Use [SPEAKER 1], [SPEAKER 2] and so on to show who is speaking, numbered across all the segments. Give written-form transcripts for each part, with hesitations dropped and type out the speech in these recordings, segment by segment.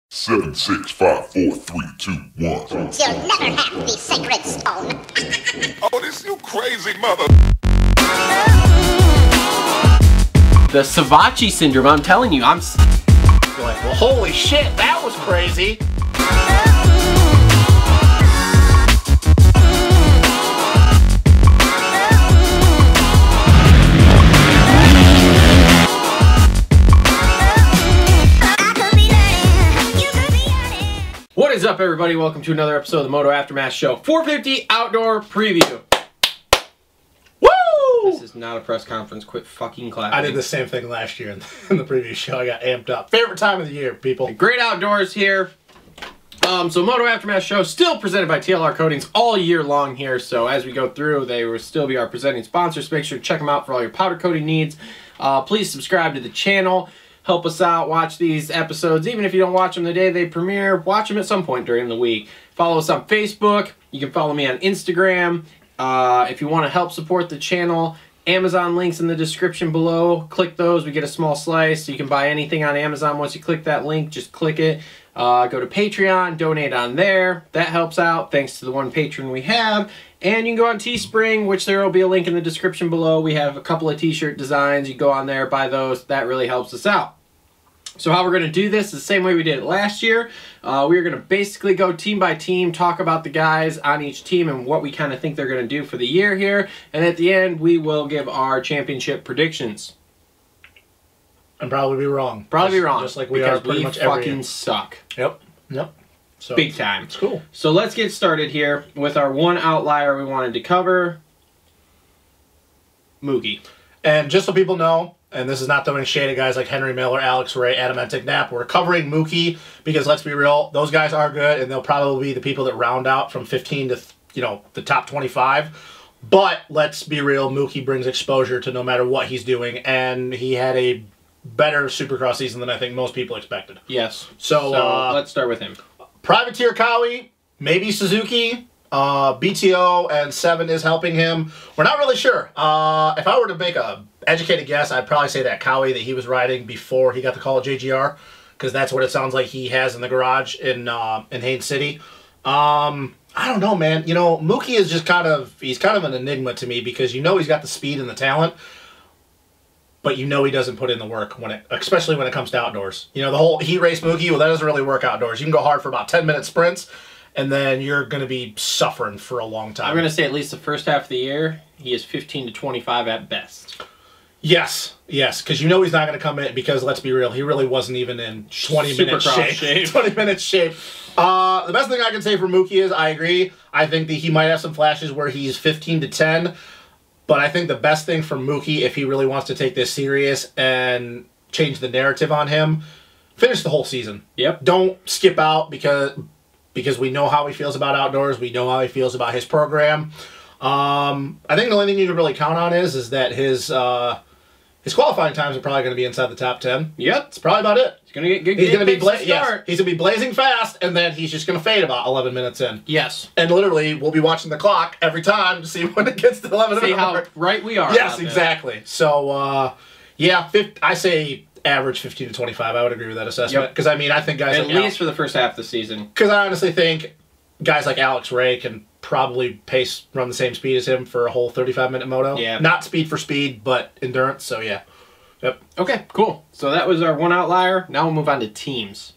[SPEAKER 1] 7, 6, 5, 4, 3, 2, 1.
[SPEAKER 2] You'll never have the sacred stone.
[SPEAKER 1] Oh, this you crazy mother.
[SPEAKER 3] The Savachi syndrome, I'm telling you, I'm like, well, holy shit, that was crazy. What is up, everybody? Welcome to another episode of the Moto Aftermath Show 450 Outdoor Preview. Woo! This is not a press conference. Quit fucking clapping.
[SPEAKER 4] I did the same thing last year in the previous show. I got amped up. Favorite time of the year, people.
[SPEAKER 3] Great outdoors here. So Moto Aftermath Show still presented by TLR Coatings all year long here. So as we go through, they will still be our presenting sponsors. Make sure to check them out for all your powder coating needs. Please subscribe to the channel. Help us out. Watch these episodes. Even if you don't watch them the day they premiere, watch them at some point during the week. Follow us on Facebook. You can follow me on Instagram. If you want to help support the channel, Amazon links in the description below. Click those. We get a small slice. You can buy anything on Amazon. Once you click that link, just click it. Go to Patreon. Donate on there. That helps out. Thanks to the one patron we have. And you can go on Teespring, which there will be a link in the description below. We have a couple of t-shirt designs. You go on there, buy those. That really helps us out. So how we're going to do this is the same way we did it last year. We're going to basically go team by team, talk about the guys on each team and what we kind of think they're going to do for the year here. And at the end, we will give our championship predictions.
[SPEAKER 4] And probably be wrong.
[SPEAKER 3] Probably be wrong.
[SPEAKER 4] Just like we are pretty much every year.
[SPEAKER 3] Fucking suck.
[SPEAKER 4] Yep. Yep. So,
[SPEAKER 3] big time.
[SPEAKER 4] It's cool.
[SPEAKER 3] So let's get started here with our one outlier we wanted to cover. Mookie.
[SPEAKER 4] And just so people know, and this is not throwing shade at guys like Henry Miller, Alex Ray, Adamantic Knapp. We're covering Mookie because, let's be real, those guys are good, and they'll probably be the people that round out from 15 to, the top 25. But let's be real, Mookie brings exposure to no matter what he's doing, and he had a better Supercross season than I think most people expected.
[SPEAKER 3] Yes.
[SPEAKER 4] So
[SPEAKER 3] let's start with him.
[SPEAKER 4] Privateer Cowie, maybe Suzuki. BTO and 7 is helping him. We're not really sure. If I were to make a educated guess, I'd probably say that Cowie that he was riding before he got the call at JGR, because that's what it sounds like he has in the garage in Haines City. I don't know, man. Mookie is just he's kind of an enigma to me, because he's got the speed and the talent, but he doesn't put in the work especially when it comes to outdoors. The whole heat race Mookie, well, that doesn't really work outdoors. You can go hard for about 10-minute sprints, and then you're going to be suffering for a long time.
[SPEAKER 3] I'm going to say at least the first half of the year, he is 15 to 25 at best.
[SPEAKER 4] Yes, because he's not going to come in, because let's be real, he really wasn't even in 20-minute shape. 20-minute shape. The best thing I can say for Mookie is I agree. I think that he might have some flashes where he's 15 to 10, but I think the best thing for Mookie, if he really wants to take this serious and change the narrative on him, finish the whole season. Yep. Don't skip out, because we know how he feels about outdoors. We know how he feels about his program. I think the only thing you can really count on is that his qualifying times are probably going to be inside the top 10. Yep. That's probably about it.
[SPEAKER 3] He's going to get good.
[SPEAKER 4] He's going to be he's going to be blazing fast, and then he's just going to fade about 11 minutes in.
[SPEAKER 3] Yes.
[SPEAKER 4] And literally, we'll be watching the clock every time to see when it gets to 11 minutes.
[SPEAKER 3] See how right we are.
[SPEAKER 4] Yes, exactly. So, yeah, I say average 15 to 25. I would agree with that assessment. Because, I think guys
[SPEAKER 3] at least for the first half of the season.
[SPEAKER 4] Because I honestly think guys like Alex Ray can probably run the same speed as him for a whole 35-minute moto. Yeah. Not speed for speed, but endurance. So, yeah. Yep.
[SPEAKER 3] Okay, cool. So that was our one outlier. Now we'll move on to teams.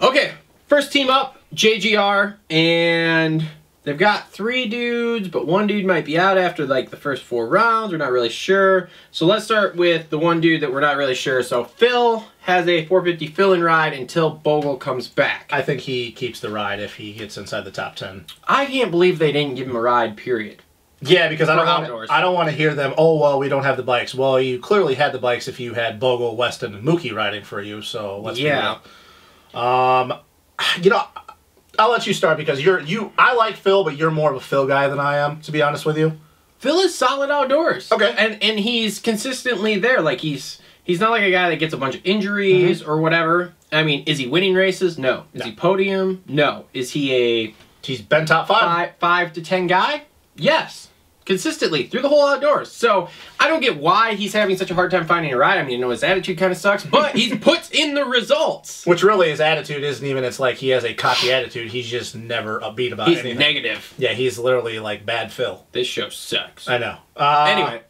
[SPEAKER 3] Okay, first team up, JGR, and they've got 3 dudes, but one dude might be out after like the first 4 rounds. We're not really sure. So let's start with the one dude that we're not really sure. So Phil has a 450 fill-in ride until Bogle comes back.
[SPEAKER 4] I think he keeps the ride if he gets inside the top 10.
[SPEAKER 3] I can't believe they didn't give him a ride, period.
[SPEAKER 4] Yeah, because I don't want to hear them, oh, well, we don't have the bikes. Well, you clearly had the bikes if you had Bogle, Weston, and Mookie riding for you, so let's be real. I'll let you start, because I like Phil, but you're more of a Phil guy than I am, to be honest with you.
[SPEAKER 3] Phil is solid outdoors.
[SPEAKER 4] Okay.
[SPEAKER 3] And he's consistently there. Like, he's not like a guy that gets a bunch of injuries or whatever. I mean, is he winning races? No. Is he podium? No. Is he
[SPEAKER 4] He's been top 5.
[SPEAKER 3] 5 to 10 guy? Yes. consistently through the whole outdoors. So I don't get why he's having such a hard time finding a ride. I mean, I know his attitude kind of sucks, but he puts in the results.
[SPEAKER 4] Which really his attitude isn't even, it's like he has a cocky attitude. He's just never upbeat about anything.
[SPEAKER 3] He's negative.
[SPEAKER 4] Yeah, he's literally like bad Phil.
[SPEAKER 3] This show sucks.
[SPEAKER 4] I know.
[SPEAKER 3] Anyway,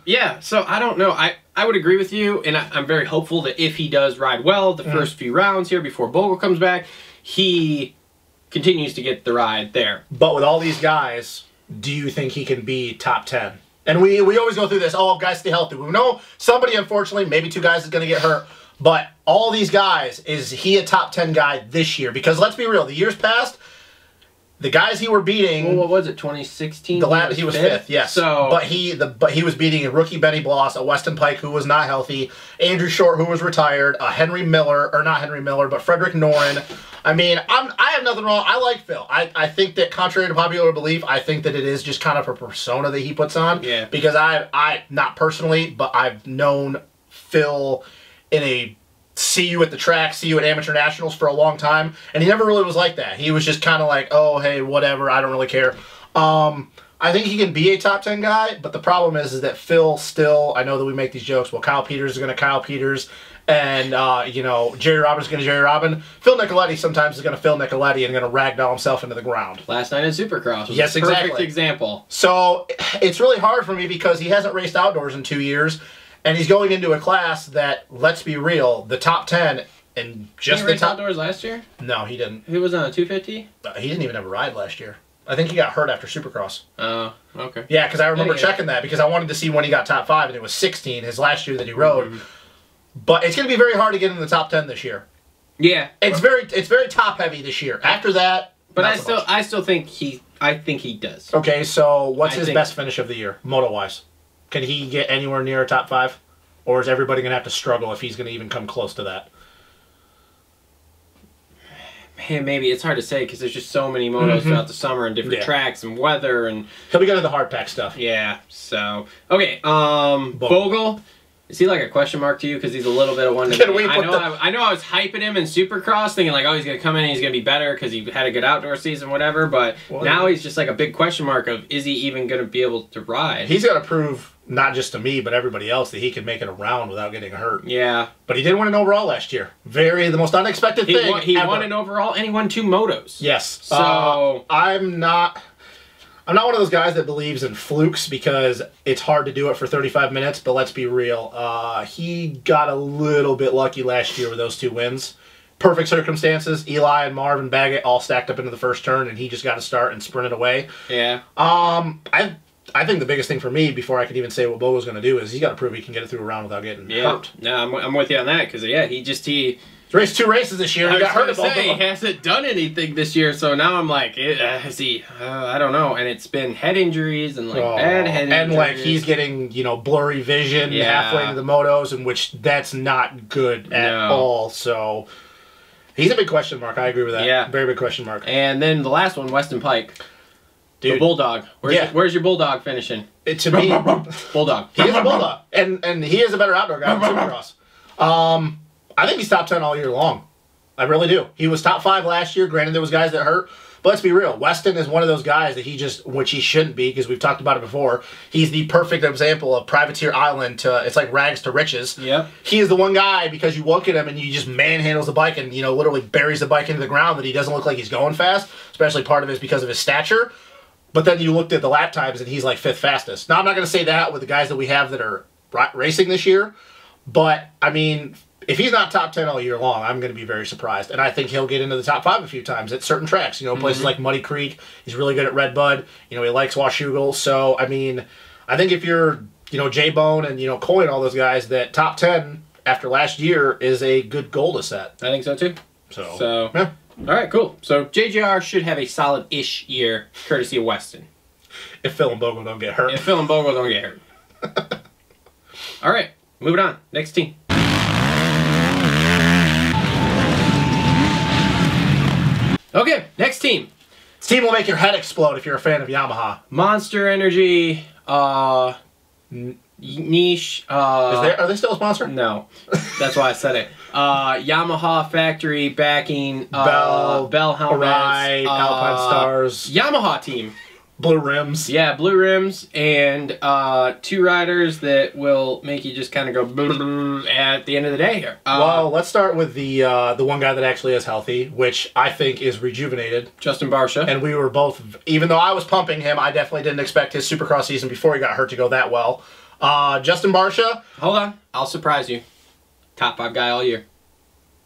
[SPEAKER 3] yeah, so I don't know. I would agree with you, and I'm very hopeful that if he does ride well the first few rounds here before Bogle comes back, he continues to get the ride there.
[SPEAKER 4] But with all these guys, do you think he can be top 10? And we always go through this, oh, guys, stay healthy. We know somebody, unfortunately, maybe 2 guys is going to get hurt. But all these guys, is he a top 10 guy this year? Because let's be real, the years past, the guys he were beating...
[SPEAKER 3] Well, what was it, 2016?
[SPEAKER 4] He was fifth, yes.
[SPEAKER 3] So,
[SPEAKER 4] but he was beating a rookie Benny Bloss, a Weston Pike who was not healthy, Andrew Short who was retired, Henry Miller, or not Henry Miller, but Frederick Noren. I mean, I have nothing wrong. I like Phil. I think that, contrary to popular belief, I think that it is just kind of a persona that he puts on.
[SPEAKER 3] Yeah.
[SPEAKER 4] Because I not personally, but I've known Phil in a see you at the track, see you at amateur nationals for a long time, and he never really was like that. He was just kind of like, oh, hey, whatever, I don't really care. I think he can be a top 10 guy, but the problem is that Phil still, I know that we make these jokes, well, Kyle Peters is going to Kyle Peters, and, you know, Jerry Robbins is going to Jerry Robin. Phil Nicoletti sometimes is going to Phil Nicoletti and going to ragdoll himself into the ground.
[SPEAKER 3] Last night in Supercross was
[SPEAKER 4] a
[SPEAKER 3] perfect example.
[SPEAKER 4] So it's really hard for me because he hasn't raced outdoors in 2 years, and he's going into a class that, let's be real, the top 10 and just the top...
[SPEAKER 3] outdoors last year?
[SPEAKER 4] No, he didn't.
[SPEAKER 3] He was on a 250?
[SPEAKER 4] He didn't even have a ride last year. I think he got hurt after Supercross.
[SPEAKER 3] Oh, okay.
[SPEAKER 4] Yeah, because I remember checking that because I wanted to see when he got top 5, and it was 16, his last year that he rode. But it's going to be very hard to get in the top 10 this year.
[SPEAKER 3] Yeah.
[SPEAKER 4] It's very top heavy this year. After that,
[SPEAKER 3] but I still think he does.
[SPEAKER 4] Okay, so what's his best finish of the year, moto-wise? Can he get anywhere near a top 5? Or is everybody going to have to struggle if he's going to even come close to that?
[SPEAKER 3] Man, maybe. It's hard to say because there's just so many motos throughout the summer and different tracks and weather. And
[SPEAKER 4] he'll be good at the hard pack stuff.
[SPEAKER 3] Yeah, so... Okay, Bogle... Is he like a question mark to you? Because he's a little bit of one to me. I know I was hyping him in Supercross, thinking like, oh, he's going to come in and he's going to be better because he had a good outdoor season, whatever. But now he's just like a big question mark of, is he even going to be able to ride?
[SPEAKER 4] He's got to prove, not just to me, but everybody else, that he can make it around without getting hurt.
[SPEAKER 3] Yeah.
[SPEAKER 4] But he did win an overall last year. The most unexpected thing
[SPEAKER 3] He won an overall and he won 2 motos.
[SPEAKER 4] Yes.
[SPEAKER 3] So...
[SPEAKER 4] I'm not one of those guys that believes in flukes because it's hard to do it for 35 minutes, but let's be real. He got a little bit lucky last year with those 2 wins. Perfect circumstances. Eli and Marvin Baggett all stacked up into the first turn, and he just got to start and sprinted away.
[SPEAKER 3] Yeah.
[SPEAKER 4] I think the biggest thing for me, before I could even say what Bogo's going to do, is he's got to prove he can get it through a round without getting hurt.
[SPEAKER 3] No, I'm with you on that because, yeah, he
[SPEAKER 4] raced 2 races this year. He got hurt.
[SPEAKER 3] He hasn't done anything this year, so now I'm like, is he? I don't know. And it's been head injuries and like bad head injuries.
[SPEAKER 4] And like he's getting blurry vision halfway into the motos, in which that's not good at all. So he's a big question mark. I agree with that. Yeah, very big question mark.
[SPEAKER 3] And then the last one, Weston Pike, the Bulldog. Where's your Bulldog finishing?
[SPEAKER 4] To me,
[SPEAKER 3] Bulldog.
[SPEAKER 4] He is a Bulldog, and he is a better outdoor guy than Supercross. I think he's top 10 all year long. I really do. He was top 5 last year. Granted, there was guys that hurt. But let's be real. Weston is one of those guys that which he shouldn't be, because we've talked about it before. He's the perfect example of privateer island it's like rags to riches.
[SPEAKER 3] Yep.
[SPEAKER 4] He is the one guy, because you look at him and you just manhandles the bike and, literally buries the bike into the ground, that he doesn't look like he's going fast. Especially part of it is because of his stature. But then you looked at the lap times and he's like 5th fastest. Now, I'm not going to say that with the guys that we have that are racing this year. But, I mean... if he's not top 10 all year long, I'm going to be very surprised. And I think he'll get into the top 5 a few times at certain tracks. Places like Muddy Creek. He's really good at Red Bud. He likes Washougal. So, I mean, I think if you're, J-Bone and, Coy and all those guys, that top 10 after last year is a good goal to set.
[SPEAKER 3] I think so, too.
[SPEAKER 4] So yeah.
[SPEAKER 3] All right, cool. So, JJR should have a solid-ish year, courtesy of Weston.
[SPEAKER 4] If Phil and Bogle don't get hurt.
[SPEAKER 3] If Phil and Bogle don't get hurt. All right, moving on. Next team. Okay, next team.
[SPEAKER 4] This team will make your head explode if you're a fan of Yamaha.
[SPEAKER 3] Monster Energy, Niche.
[SPEAKER 4] Are they still a sponsor?
[SPEAKER 3] No, that's why I said it. Yamaha factory backing. Bell helmets.
[SPEAKER 4] Alpine Stars.
[SPEAKER 3] Yamaha team.
[SPEAKER 4] Blue rims.
[SPEAKER 3] Yeah, blue rims and 2 riders that will make you just kind of go at the end of the day here.
[SPEAKER 4] Well, let's start with the one guy that actually is healthy, which I think is rejuvenated.
[SPEAKER 3] Justin Barcia.
[SPEAKER 4] And we were both, even though I was pumping him, I definitely didn't expect his Supercross season before he got hurt to go that well. Justin Barcia.
[SPEAKER 3] Hold on. I'll surprise you. Top 5 guy all year.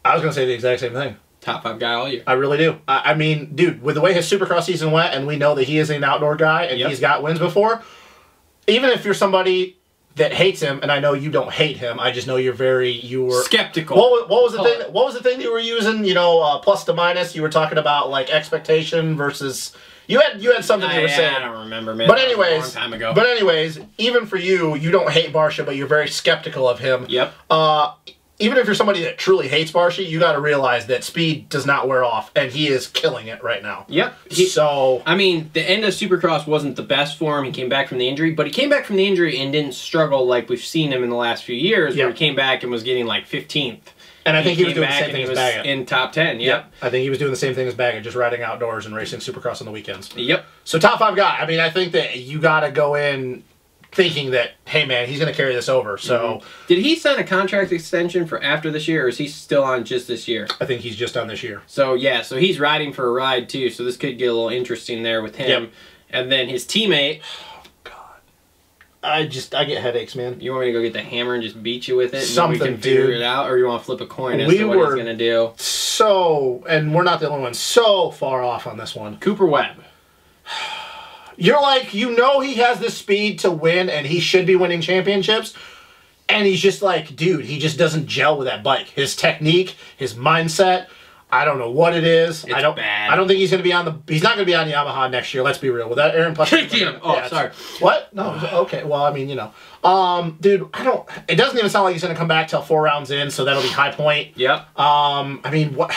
[SPEAKER 4] I was going to say the exact same thing.
[SPEAKER 3] Top 5 guy all year.
[SPEAKER 4] I really do. I mean, dude, with the way his Supercross season went, and we know that he is an outdoor guy, and he's got wins before, even if you're somebody that hates him, and I know you don't hate him, I just know you were
[SPEAKER 3] skeptical.
[SPEAKER 4] What was the thing? What was the thing you were using? You know, plus to minus. You were talking about like expectation versus. You had something you were saying.
[SPEAKER 3] I don't remember, man.
[SPEAKER 4] But anyways,
[SPEAKER 3] a long time ago.
[SPEAKER 4] But anyways, even for you, you don't hate Barcia, but you're very skeptical of him.
[SPEAKER 3] Yep.
[SPEAKER 4] Even if you're somebody that truly hates Barcia, you got to realize that speed does not wear off, and he is killing it right now.
[SPEAKER 3] Yep. I mean, the end of Supercross wasn't the best for him. He came back from the injury, but he came back from the injury and didn't struggle like we've seen him in the last few years, where he came back and was getting like 15th.
[SPEAKER 4] And I think he was doing the same thing as Baggett.
[SPEAKER 3] In top 10, yep.
[SPEAKER 4] I think he was doing the same thing as Baggett, just riding outdoors and racing Supercross on the weekends.
[SPEAKER 3] Yep.
[SPEAKER 4] So top 5 guy. I mean, I think that you got to go in thinking that, hey, man, he's going to carry this over. So,
[SPEAKER 3] did he sign a contract extension for after this year, or is he still on just this year?
[SPEAKER 4] I think he's just on this year.
[SPEAKER 3] So, yeah, so he's riding for a ride, too, so this could get a little interesting there with him.
[SPEAKER 4] Yep.
[SPEAKER 3] And then his teammate...
[SPEAKER 4] I get headaches, man.
[SPEAKER 3] You want me to go get the hammer and just beat you with it?
[SPEAKER 4] Something,
[SPEAKER 3] and we can figure it out, or you want to flip a coin as to what he's going to do?
[SPEAKER 4] So, and we're not the only ones, so far off on this one.
[SPEAKER 3] Cooper Webb.
[SPEAKER 4] You're like, you know he has the speed to win, and he should be winning championships, and he's just like, dude, he just doesn't gel with that bike. His technique, his mindset, I don't know what it is.
[SPEAKER 3] It's bad.
[SPEAKER 4] I don't think he's going to be on the... He's not going to be on Yamaha next year. Let's be real. With that Aaron Plus...
[SPEAKER 3] Oh, sorry.
[SPEAKER 4] What? No. Okay. Well, I mean, you know. Dude, I don't... It doesn't even sound like he's going to come back till 4 rounds in, so that'll be high point.
[SPEAKER 3] Yep.
[SPEAKER 4] I mean, what...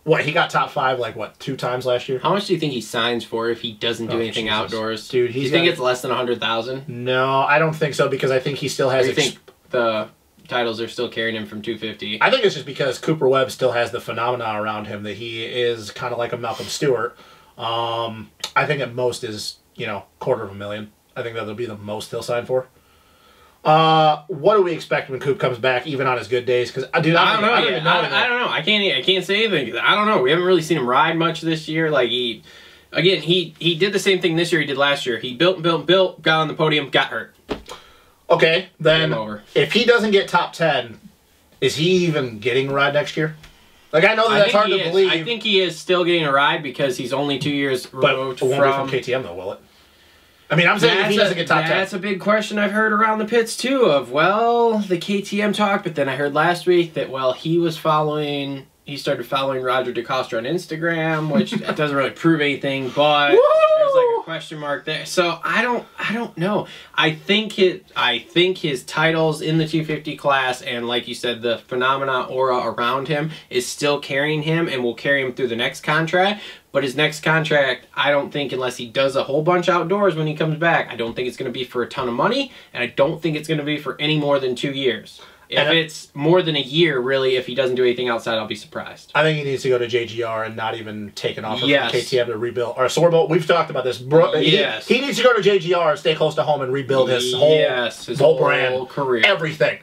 [SPEAKER 4] What, he got top 5, like, what, 2 times last year?
[SPEAKER 3] How much do you think he signs for if he doesn't do anything outdoors?
[SPEAKER 4] Dude,
[SPEAKER 3] do you think it's less than 100,000?
[SPEAKER 4] No, I don't think so, because I think he still has...
[SPEAKER 3] Or you think the titles are still carrying him from 250?
[SPEAKER 4] I think it's just because Cooper Webb still has the phenomena around him that he is kind of like a Malcolm Stewart. I think at most is, you know, $250,000. I think that'll be the most he'll sign for. What do we expect when Coop comes back, even on his good days? Because, dude, I don't know.
[SPEAKER 3] I don't know. I can't say anything. I don't know. We haven't really seen him ride much this year. Like he did the same thing this year he did last year. He built, got on the podium, got hurt.
[SPEAKER 4] Okay, then if he doesn't get top 10, is he even getting a ride next year? Like, I know that's hard to believe.
[SPEAKER 3] I think he is still getting a ride because he's only 2 years removed
[SPEAKER 4] from... But it won't be from KTM, though, will it? I mean, I'm saying if he doesn't get top 10.
[SPEAKER 3] That's a big question I've heard around the pits, too, of, well, the KTM talk, but then I heard last week that, well, he started following Roger DeCoster on Instagram, which doesn't really prove anything, but there's like a question mark there. So I don't know. I think his titles in the 250 class and, like you said, the phenomena aura around him is still carrying him and will carry him through the next contract. But his next contract, I don't think, unless he does a whole bunch outdoors when he comes back, I don't think it's going to be for a ton of money, and I don't think it's going to be for any more than 2 years. If it's more than a year, really, if he doesn't do anything outside, I'll be surprised.
[SPEAKER 4] I think he needs to go to JGR and not even take an offer from KTM to rebuild. Or Sorbo, we've talked about this. Yes. He needs to go to JGR and stay close to home and rebuild his whole brand,
[SPEAKER 3] career.
[SPEAKER 4] Everything.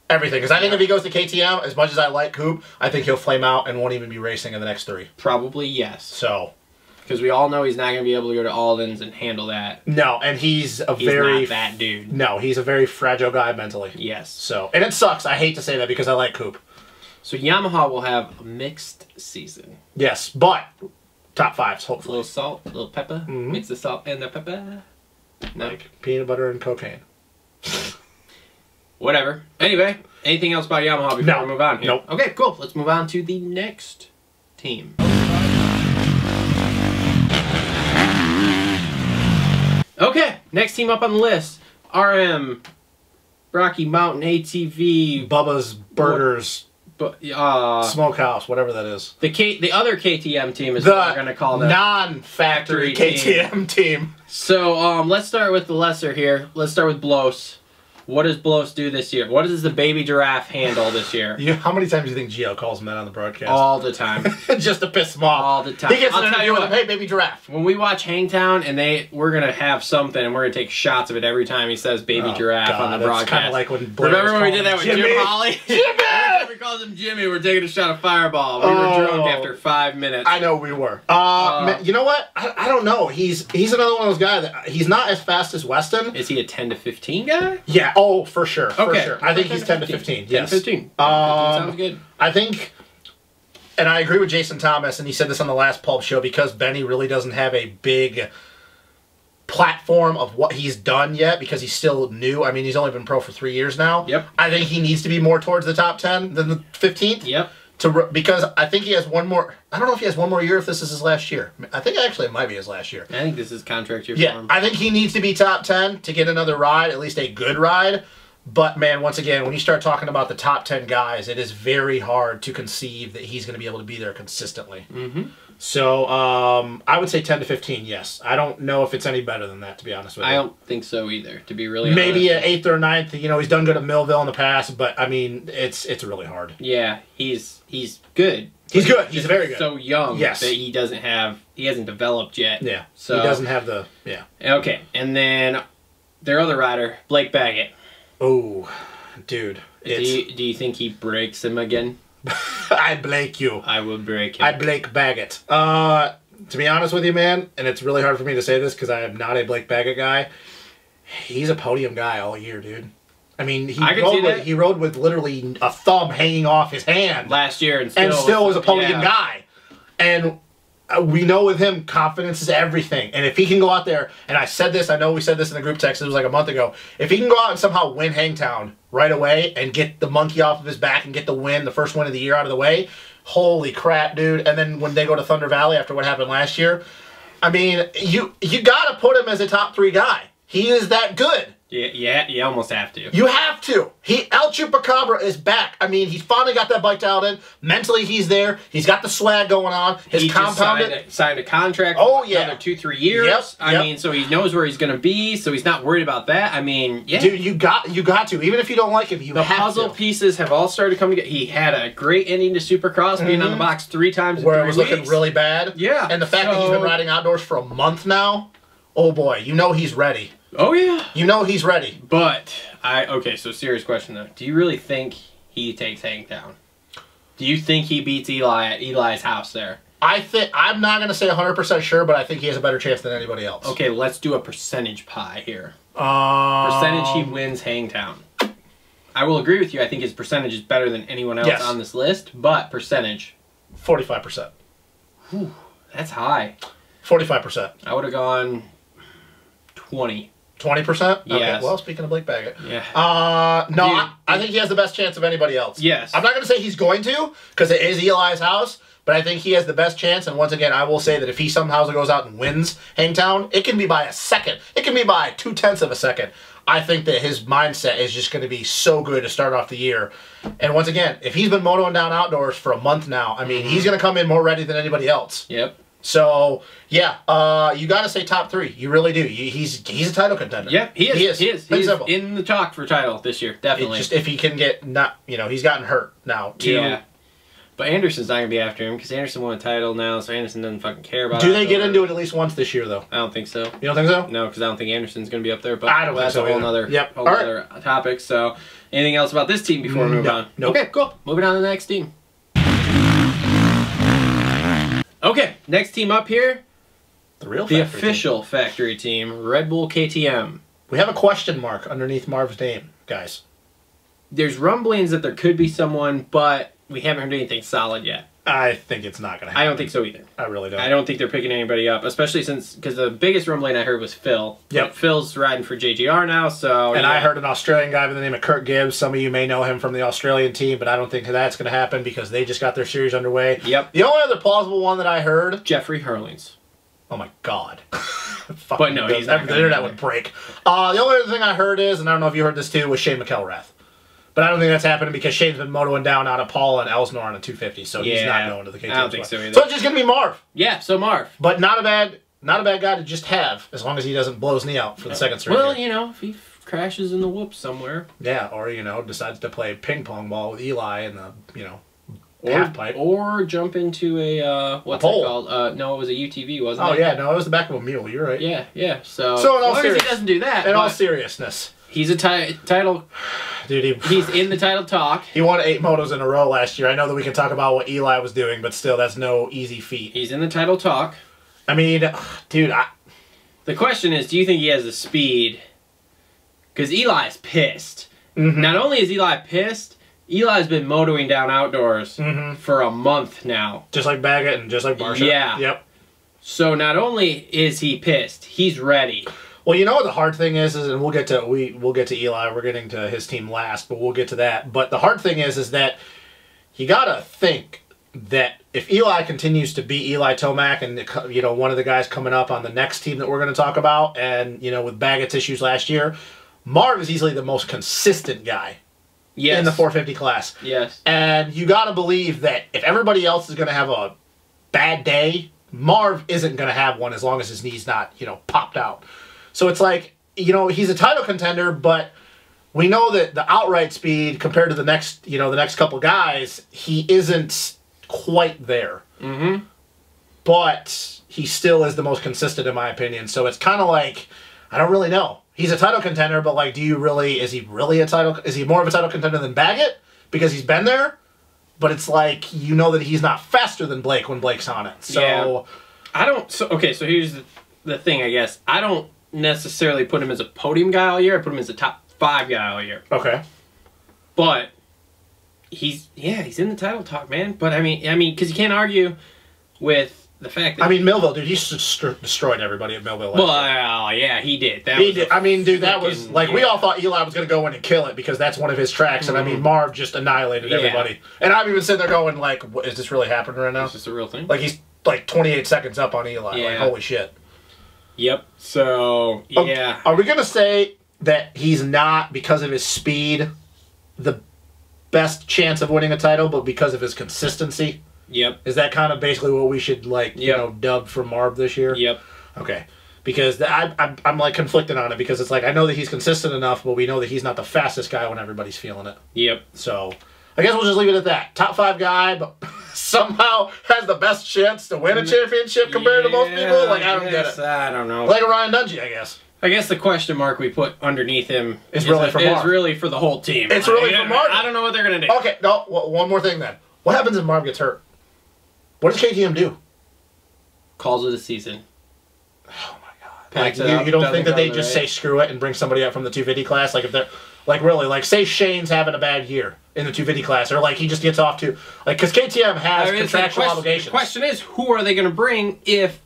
[SPEAKER 4] Because I think if he goes to KTM, as much as I like Coop, I think he'll flame out and won't even be racing in the next 3.
[SPEAKER 3] Probably, yes.
[SPEAKER 4] So...
[SPEAKER 3] Because we all know he's not going to be able to go to Alden's and handle that.
[SPEAKER 4] No, and he's not
[SPEAKER 3] that dude.
[SPEAKER 4] No, he's a very fragile guy mentally.
[SPEAKER 3] Yes.
[SPEAKER 4] So, and it sucks. I hate to say that because I like Coop.
[SPEAKER 3] So Yamaha will have a mixed season.
[SPEAKER 4] Yes, but top 5s, hopefully.
[SPEAKER 3] A little salt, a little pepper. Mix the salt and the pepper. No.
[SPEAKER 4] Like peanut butter and cocaine.
[SPEAKER 3] Whatever. Anyway, anything else about Yamaha before we move on here?
[SPEAKER 4] Nope.
[SPEAKER 3] Okay, cool. Let's move on to the next team. Okay, next team up on the list. RM, Rocky Mountain ATV,
[SPEAKER 4] Bubba's Burgers, Smokehouse, whatever that is.
[SPEAKER 3] The other KTM team is what we're going to call them.
[SPEAKER 4] Non-factory KTM team.
[SPEAKER 3] So let's start with the lesser here. Let's start with Blows. What does Blows do this year? What does the baby giraffe handle this year?
[SPEAKER 4] How many times do you think Gio calls him that on the broadcast?
[SPEAKER 3] All the time.
[SPEAKER 4] Just to piss him off.
[SPEAKER 3] All the time.
[SPEAKER 4] He gets an interview with him, hey, baby giraffe.
[SPEAKER 3] When we watch Hangtown and we're going to have something and we're going to take shots of it every time he says baby giraffe on the broadcast.
[SPEAKER 4] Kind of like when Blair
[SPEAKER 3] remember when we did that with
[SPEAKER 4] Jimmy?
[SPEAKER 3] Jim Holly?
[SPEAKER 4] Jimmy!
[SPEAKER 3] Every time we called him Jimmy, we're taking a shot of Fireball. We were drunk after 5 minutes.
[SPEAKER 4] I know we were. Man, you know what? I don't know. He's another one of those guys that he's not as fast as Weston.
[SPEAKER 3] Is he a 10 to 15 guy?
[SPEAKER 4] Yeah. Oh, for sure.
[SPEAKER 3] Okay.
[SPEAKER 4] For sure. I think he's 10 to 15.
[SPEAKER 3] 10
[SPEAKER 4] Yes.
[SPEAKER 3] to 15. 10 to 15 sounds good.
[SPEAKER 4] I think, and I agree with Jason Thomas, and he said this on the last Pulp show, because Benny really doesn't have a big platform of what he's done yet, because he's still new. I mean, he's only been pro for 3 years now.
[SPEAKER 3] Yep.
[SPEAKER 4] I think he needs to be more towards the top 10 than the 15th.
[SPEAKER 3] Yep.
[SPEAKER 4] Because I think he has one more. I don't know if he has one more year, if this is his last year. I think actually it might be his last year.
[SPEAKER 3] I think this is contract year for
[SPEAKER 4] Yeah,
[SPEAKER 3] him.
[SPEAKER 4] I think he needs to be top 10 to get another ride, at least a good ride. But, man, once again, when you start talking about the top 10 guys, it is very hard to conceive that he's going to be able to be there consistently.
[SPEAKER 3] Mm-hmm.
[SPEAKER 4] So, I would say 10 to 15, yes. I don't know if it's any better than that, to be honest with you.
[SPEAKER 3] I don't think so either, to be really honest.
[SPEAKER 4] Maybe an 8th or 9th. You know, he's done good at Millville in the past, but, I mean, it's really hard.
[SPEAKER 3] Yeah, he's good.
[SPEAKER 4] He's good. He's very good.
[SPEAKER 3] So young
[SPEAKER 4] Yes.
[SPEAKER 3] that he hasn't developed yet.
[SPEAKER 4] Yeah.
[SPEAKER 3] So
[SPEAKER 4] he doesn't have the, yeah.
[SPEAKER 3] Okay, and then their other rider, Blake Baggett.
[SPEAKER 4] Oh, dude.
[SPEAKER 3] Do you think he breaks him again?
[SPEAKER 4] I Blake you.
[SPEAKER 3] I will break him.
[SPEAKER 4] I Blake Baggett. To be honest with you, man, and it's really hard for me to say this because I am not a Blake Baggett guy, he's a podium guy all year, dude. I mean, he rode with literally a thumb hanging off his hand
[SPEAKER 3] last year and
[SPEAKER 4] still was a podium guy. And we know with him, confidence is everything. And if he can go out there, and I said this, I know we said this in the group text, it was like a month ago, if he can go out and somehow win Hangtown right away and get the monkey off of his back and get the win, the first win of the year out of the way, holy crap, dude. And then when they go to Thunder Valley after what happened last year, I mean, you got to put him as a top 3 guy. He is that good.
[SPEAKER 3] Yeah, you almost have to.
[SPEAKER 4] You have to. El Chupacabra is back. I mean, he's finally got that bike dialed in. Mentally, he's there. He's got the swag going on.
[SPEAKER 3] He signed a contract for another 2-3 years.
[SPEAKER 4] Yep,
[SPEAKER 3] I mean, so he knows where he's going to be, so he's not worried about that. I mean, yeah.
[SPEAKER 4] Dude, you got to. Even if you don't like him, you have to.
[SPEAKER 3] The puzzle pieces have all started coming together. He had a great ending to Supercross, being on the box 3 times in 3 weeks.
[SPEAKER 4] Where it was looking really bad.
[SPEAKER 3] Yeah.
[SPEAKER 4] And the fact that he's been riding outdoors for a month now, oh boy, you know he's ready.
[SPEAKER 3] Oh, yeah.
[SPEAKER 4] You know he's ready.
[SPEAKER 3] But, okay, so serious question, though. Do you really think he takes Hangtown? Do you think he beats Eli at Eli's house there?
[SPEAKER 4] I'm not going to say 100% sure, but I think he has a better chance than anybody else.
[SPEAKER 3] Okay, let's do a percentage pie here. Percentage he wins Hangtown. I will agree with you. I think his percentage is better than anyone else on this list, but percentage.
[SPEAKER 4] 45%.
[SPEAKER 3] Whew, that's high.
[SPEAKER 4] 45%.
[SPEAKER 3] I would have gone 20.
[SPEAKER 4] 20%?
[SPEAKER 3] Yes.
[SPEAKER 4] Okay, well, speaking of Blake Baggett.
[SPEAKER 3] Yeah.
[SPEAKER 4] No, I think he has the best chance of anybody else.
[SPEAKER 3] Yes.
[SPEAKER 4] I'm not going to say he's going to, because it is Eli's house, but I think he has the best chance, and once again, I will say that if he somehow goes out and wins Hangtown, it can be by a second. It can be by 0.2 of a second. I think that his mindset is just going to be so good to start off the year. And once again, if he's been motoing down outdoors for a month now, I mean, he's going to come in more ready than anybody else.
[SPEAKER 3] Yep.
[SPEAKER 4] So, yeah, you got to say top 3. You really do. He's a title contender.
[SPEAKER 3] Yeah, he is. He's
[SPEAKER 4] simple.
[SPEAKER 3] in the talk for title this year, definitely.
[SPEAKER 4] It's just if he can get he's gotten hurt now, too.
[SPEAKER 3] Yeah. But Anderson's not going to be after him because Anderson won a title now, so Anderson doesn't fucking care about it.
[SPEAKER 4] Do they get into it at least once this year, though?
[SPEAKER 3] I don't think so.
[SPEAKER 4] You don't think so?
[SPEAKER 3] No, because I don't think Anderson's going to be up there. But
[SPEAKER 4] I don't think so.
[SPEAKER 3] That's a whole other topic. So, anything else about this team before we move on?
[SPEAKER 4] Nope.
[SPEAKER 3] Okay, cool. Moving on to the next team. Okay, next team up here. The official factory team, Red Bull KTM.
[SPEAKER 4] We have a question mark underneath Marv's name, guys.
[SPEAKER 3] There's rumblings that there could be someone, but we haven't heard anything solid yet.
[SPEAKER 4] I think it's not going to happen.
[SPEAKER 3] I don't think so either.
[SPEAKER 4] I really don't.
[SPEAKER 3] I don't think they're picking anybody up, especially because the biggest rumbling I heard was Phil.
[SPEAKER 4] Yep.
[SPEAKER 3] But Phil's riding for JGR now, so...
[SPEAKER 4] And I heard an Australian guy by the name of Kurt Gibbs. Some of you may know him from the Australian team, but I don't think that's going to happen because they just got their series underway.
[SPEAKER 3] Yep.
[SPEAKER 4] The only other plausible one that I heard...
[SPEAKER 3] Jeffrey Hurlings.
[SPEAKER 4] Oh my God.
[SPEAKER 3] But no, he's not.
[SPEAKER 4] The internet would break. The only other thing I heard is, and I don't know if you heard this too, was Shane McElrath. But I don't think that's happening because Shane's been motoing down out of Paul and Elsnore on a 250, so he's not going to the KTM.
[SPEAKER 3] I don't think so either.
[SPEAKER 4] So it's just going to be Marv.
[SPEAKER 3] Yeah, so Marv.
[SPEAKER 4] But not a bad guy to just have, as long as he doesn't blow his knee out for the second straight.
[SPEAKER 3] Well, you know, if he crashes in the whoops somewhere.
[SPEAKER 4] Yeah, or, you know, decides to play ping pong ball with Eli in the, you know, half pipe.
[SPEAKER 3] Or jump into a, what's it called? No, it was a UTV, wasn't it?
[SPEAKER 4] Oh, yeah, no, it was the back of a mule. You're right.
[SPEAKER 3] Yeah, yeah. So
[SPEAKER 4] in all
[SPEAKER 3] as long as he doesn't do that.
[SPEAKER 4] In all seriousness.
[SPEAKER 3] He's a title...
[SPEAKER 4] Dude,
[SPEAKER 3] he's in the title talk.
[SPEAKER 4] He won 8 motos in a row last year. I know that we can talk about what Eli was doing, but still, that's no easy feat.
[SPEAKER 3] He's in the title talk.
[SPEAKER 4] I mean, dude,
[SPEAKER 3] the question is, do you think he has the speed? Because Eli's pissed. Not only is Eli pissed, Eli's been motoing down outdoors for a month now.
[SPEAKER 4] Just like Baggett and just like Barsha.
[SPEAKER 3] Yeah.
[SPEAKER 4] Yep.
[SPEAKER 3] So not only is he pissed, he's ready.
[SPEAKER 4] Well, you know what the hard thing is and we'll get to Eli. We're getting to his team last, but we'll get to that. But the hard thing is that you gotta think that if Eli continues to be Eli Tomac and, you know, one of the guys coming up on the next team that we're going to talk about, and, you know, with Baggett's issues last year, Marv is easily the most consistent guy in the 450 class.
[SPEAKER 3] Yes.
[SPEAKER 4] And you got to believe that if everybody else is going to have a bad day, Marv isn't going to have one as long as his knee's not, you know, popped out. So it's like, you know, he's a title contender, but we know that the outright speed compared to the next, you know, the next couple guys, he isn't quite there. But he still is the most consistent in my opinion. So it's kind of like, I don't really know. He's a title contender, but like, is he more of a title contender than Baggett? Because he's been there? But it's like, you know that he's not faster than Blake when Blake's on it. So
[SPEAKER 3] yeah. Okay, so here's the thing, I guess. I don't necessarily put him as a podium guy all year. I put him as a top 5 guy all year. Okay. But he's in the title talk, man. But I mean, because you can't argue with the fact that...
[SPEAKER 4] I mean, Millville, dude, he destroyed everybody at Millville last year.
[SPEAKER 3] Yeah, he did.
[SPEAKER 4] He did. I mean, dude, that was... Like, we all thought Eli was going to go in and kill it because that's one of his tracks. And, I mean, Marv just annihilated everybody. And I'm even sitting there going, like, is this really happening right now?
[SPEAKER 3] Is this a real thing?
[SPEAKER 4] Like, he's, like, 28 seconds up on Eli.
[SPEAKER 3] Yeah.
[SPEAKER 4] Like, holy shit.
[SPEAKER 3] Yep. So, yeah.
[SPEAKER 4] Are we going to say that he's not, because of his speed, the best chance of winning a title, but because of his consistency?
[SPEAKER 3] Yep.
[SPEAKER 4] Is that kind of basically what we should, like, you know, dub for Marv this year?
[SPEAKER 3] Yep.
[SPEAKER 4] Okay. Because I'm like, conflicted on it, because it's like, I know that he's consistent enough, but we know that he's not the fastest guy when everybody's feeling it.
[SPEAKER 3] Yep.
[SPEAKER 4] So, I guess we'll just leave it at that. Top 5 guy, but somehow has the best chance to win a championship compared to most people? Like, I don't get it.
[SPEAKER 3] I don't know.
[SPEAKER 4] Like a Ryan Dungey, I guess.
[SPEAKER 3] I guess the question mark we put underneath him
[SPEAKER 4] is really for Marv.
[SPEAKER 3] It's really for the whole team.
[SPEAKER 4] It's really for Marv.
[SPEAKER 3] I don't know what they're going to do.
[SPEAKER 4] Okay, no, well, one more thing then. What happens if Marv gets hurt? What does KTM do?
[SPEAKER 3] Calls it a season.
[SPEAKER 4] Oh my god! Like, you don't think that they just say screw it and bring somebody up from the 250 class? Like if they're like really like say Shane's having a bad year in the 250 class, or like he just gets off to like because KTM has contractual obligations.
[SPEAKER 3] The question is, who are they going to bring if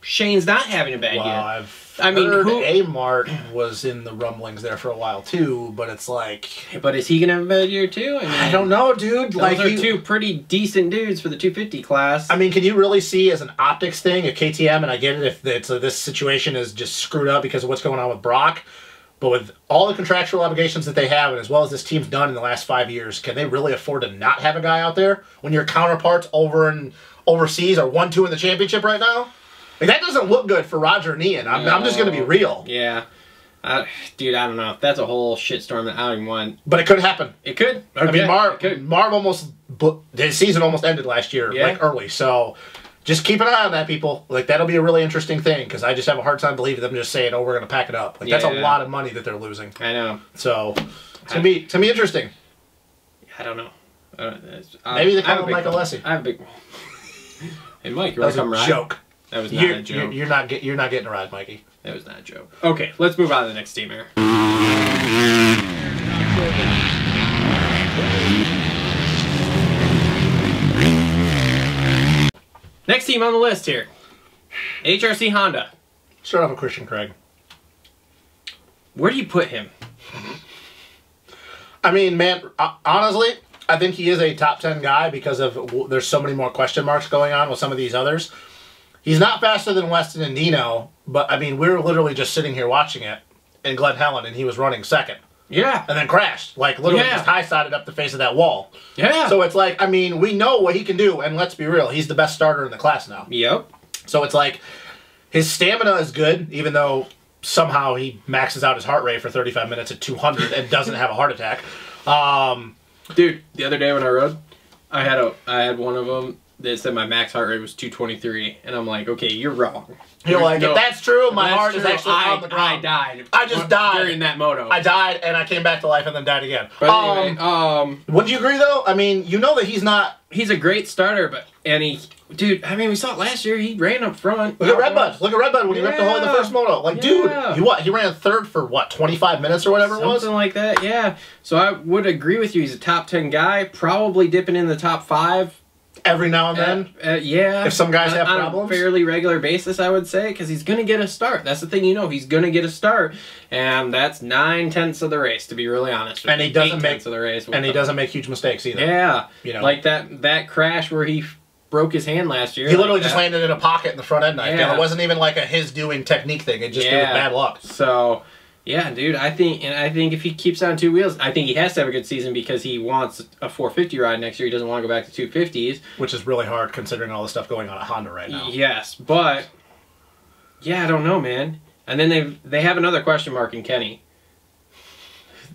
[SPEAKER 3] Shane's not having a bad year?
[SPEAKER 4] I mean, A-Mart was in the rumblings there for a while too, but it's like...
[SPEAKER 3] But is he going to have a bad year too? I mean,
[SPEAKER 4] I don't know, dude.
[SPEAKER 3] Those are 2 pretty decent dudes for the 250 class.
[SPEAKER 4] I mean, can you really see as an optics thing at KTM, and I get it if it's, this situation is just screwed up because of what's going on with Brock, but with all the contractual obligations that they have, and as well as this team's done in the last 5 years, can they really afford to not have a guy out there when your counterparts overseas are 1-2 in the championship right now? Like, that doesn't look good for Roger and Ian. I'm just going to be real.
[SPEAKER 3] Yeah. Dude, I don't know. That's a whole shitstorm that I don't even want.
[SPEAKER 4] But it could happen.
[SPEAKER 3] It could.
[SPEAKER 4] Okay. I mean, Marv almost... His season almost ended last year, like, early. So, just keep an eye on that, people. Like, that'll be a really interesting thing, because I just have a hard time believing them just saying, oh, we're going to pack it up. Like, that's a lot of money that they're losing.
[SPEAKER 3] I know.
[SPEAKER 4] So, it's going to be interesting.
[SPEAKER 3] I don't know.
[SPEAKER 4] Maybe they call him Michael Alessi.
[SPEAKER 3] I have a big... Hey, Mike, you want to come ride?
[SPEAKER 4] Joke.
[SPEAKER 3] That was not a joke.
[SPEAKER 4] You're not getting a ride, Mikey.
[SPEAKER 3] That was not a joke. Okay, let's move on to the next team here. Next team on the list here. HRC Honda.
[SPEAKER 4] Start off with Christian Craig.
[SPEAKER 3] Where do you put him?
[SPEAKER 4] I mean, man, honestly, I think he is a top 10 guy because of there's so many more question marks going on with some of these others. He's not faster than Weston and Dino, but, I mean, we were literally just sitting here watching it in Glen Helen, and he was running second.
[SPEAKER 3] Yeah.
[SPEAKER 4] And then crashed. Like, literally just high-sided up the face of that wall.
[SPEAKER 3] Yeah.
[SPEAKER 4] So it's like, I mean, we know what he can do, and let's be real, he's the best starter in the class now.
[SPEAKER 3] Yep.
[SPEAKER 4] So it's like, his stamina is good, even though somehow he maxes out his heart rate for 35 minutes at 200 and doesn't have a heart attack.
[SPEAKER 3] Dude, the other day when I rode, I had one of them that said my max heart rate was 223, and I'm like, okay, you're wrong.
[SPEAKER 4] You're like, if that's true, my heart is actually on the ground.
[SPEAKER 3] I died.
[SPEAKER 4] I just died
[SPEAKER 3] during that moto.
[SPEAKER 4] I died, and I came back to life, and then died again.
[SPEAKER 3] But anyway,
[SPEAKER 4] wouldn't you agree though? I mean, you know that he's not.
[SPEAKER 3] He's a great starter, dude. I mean, we saw it last year. He ran up front.
[SPEAKER 4] Look at Redbud. Look at Redbud when he ripped the hole in the first moto. Like, dude, he ran third for what, 25 minutes or whatever it was?
[SPEAKER 3] Something like that. Yeah. So I would agree with you. He's a top 10 guy, probably dipping in the top 5.
[SPEAKER 4] Every now and then?
[SPEAKER 3] Yeah.
[SPEAKER 4] If some guys have problems?
[SPEAKER 3] On a fairly regular basis, I would say, because he's going to get a start. That's the thing, he's going to get a start, and that's 9/10 of the race, to be really honest.
[SPEAKER 4] And he doesn't make
[SPEAKER 3] of the race.
[SPEAKER 4] And he doesn't make huge mistakes either.
[SPEAKER 3] Yeah.
[SPEAKER 4] Like
[SPEAKER 3] that crash where he broke his hand last year.
[SPEAKER 4] He literally just landed in a pocket in the front end knife.
[SPEAKER 3] Yeah.
[SPEAKER 4] It wasn't even like a his doing technique thing. It just was bad luck.
[SPEAKER 3] So, yeah, dude, I think if he keeps on 2 wheels, I think he has to have a good season because he wants a 450 ride next year. He doesn't want to go back to 250s.
[SPEAKER 4] Which is really hard considering all the stuff going on at Honda right now.
[SPEAKER 3] Yes, but, yeah, I don't know, man. And then they have another question mark in Kenny.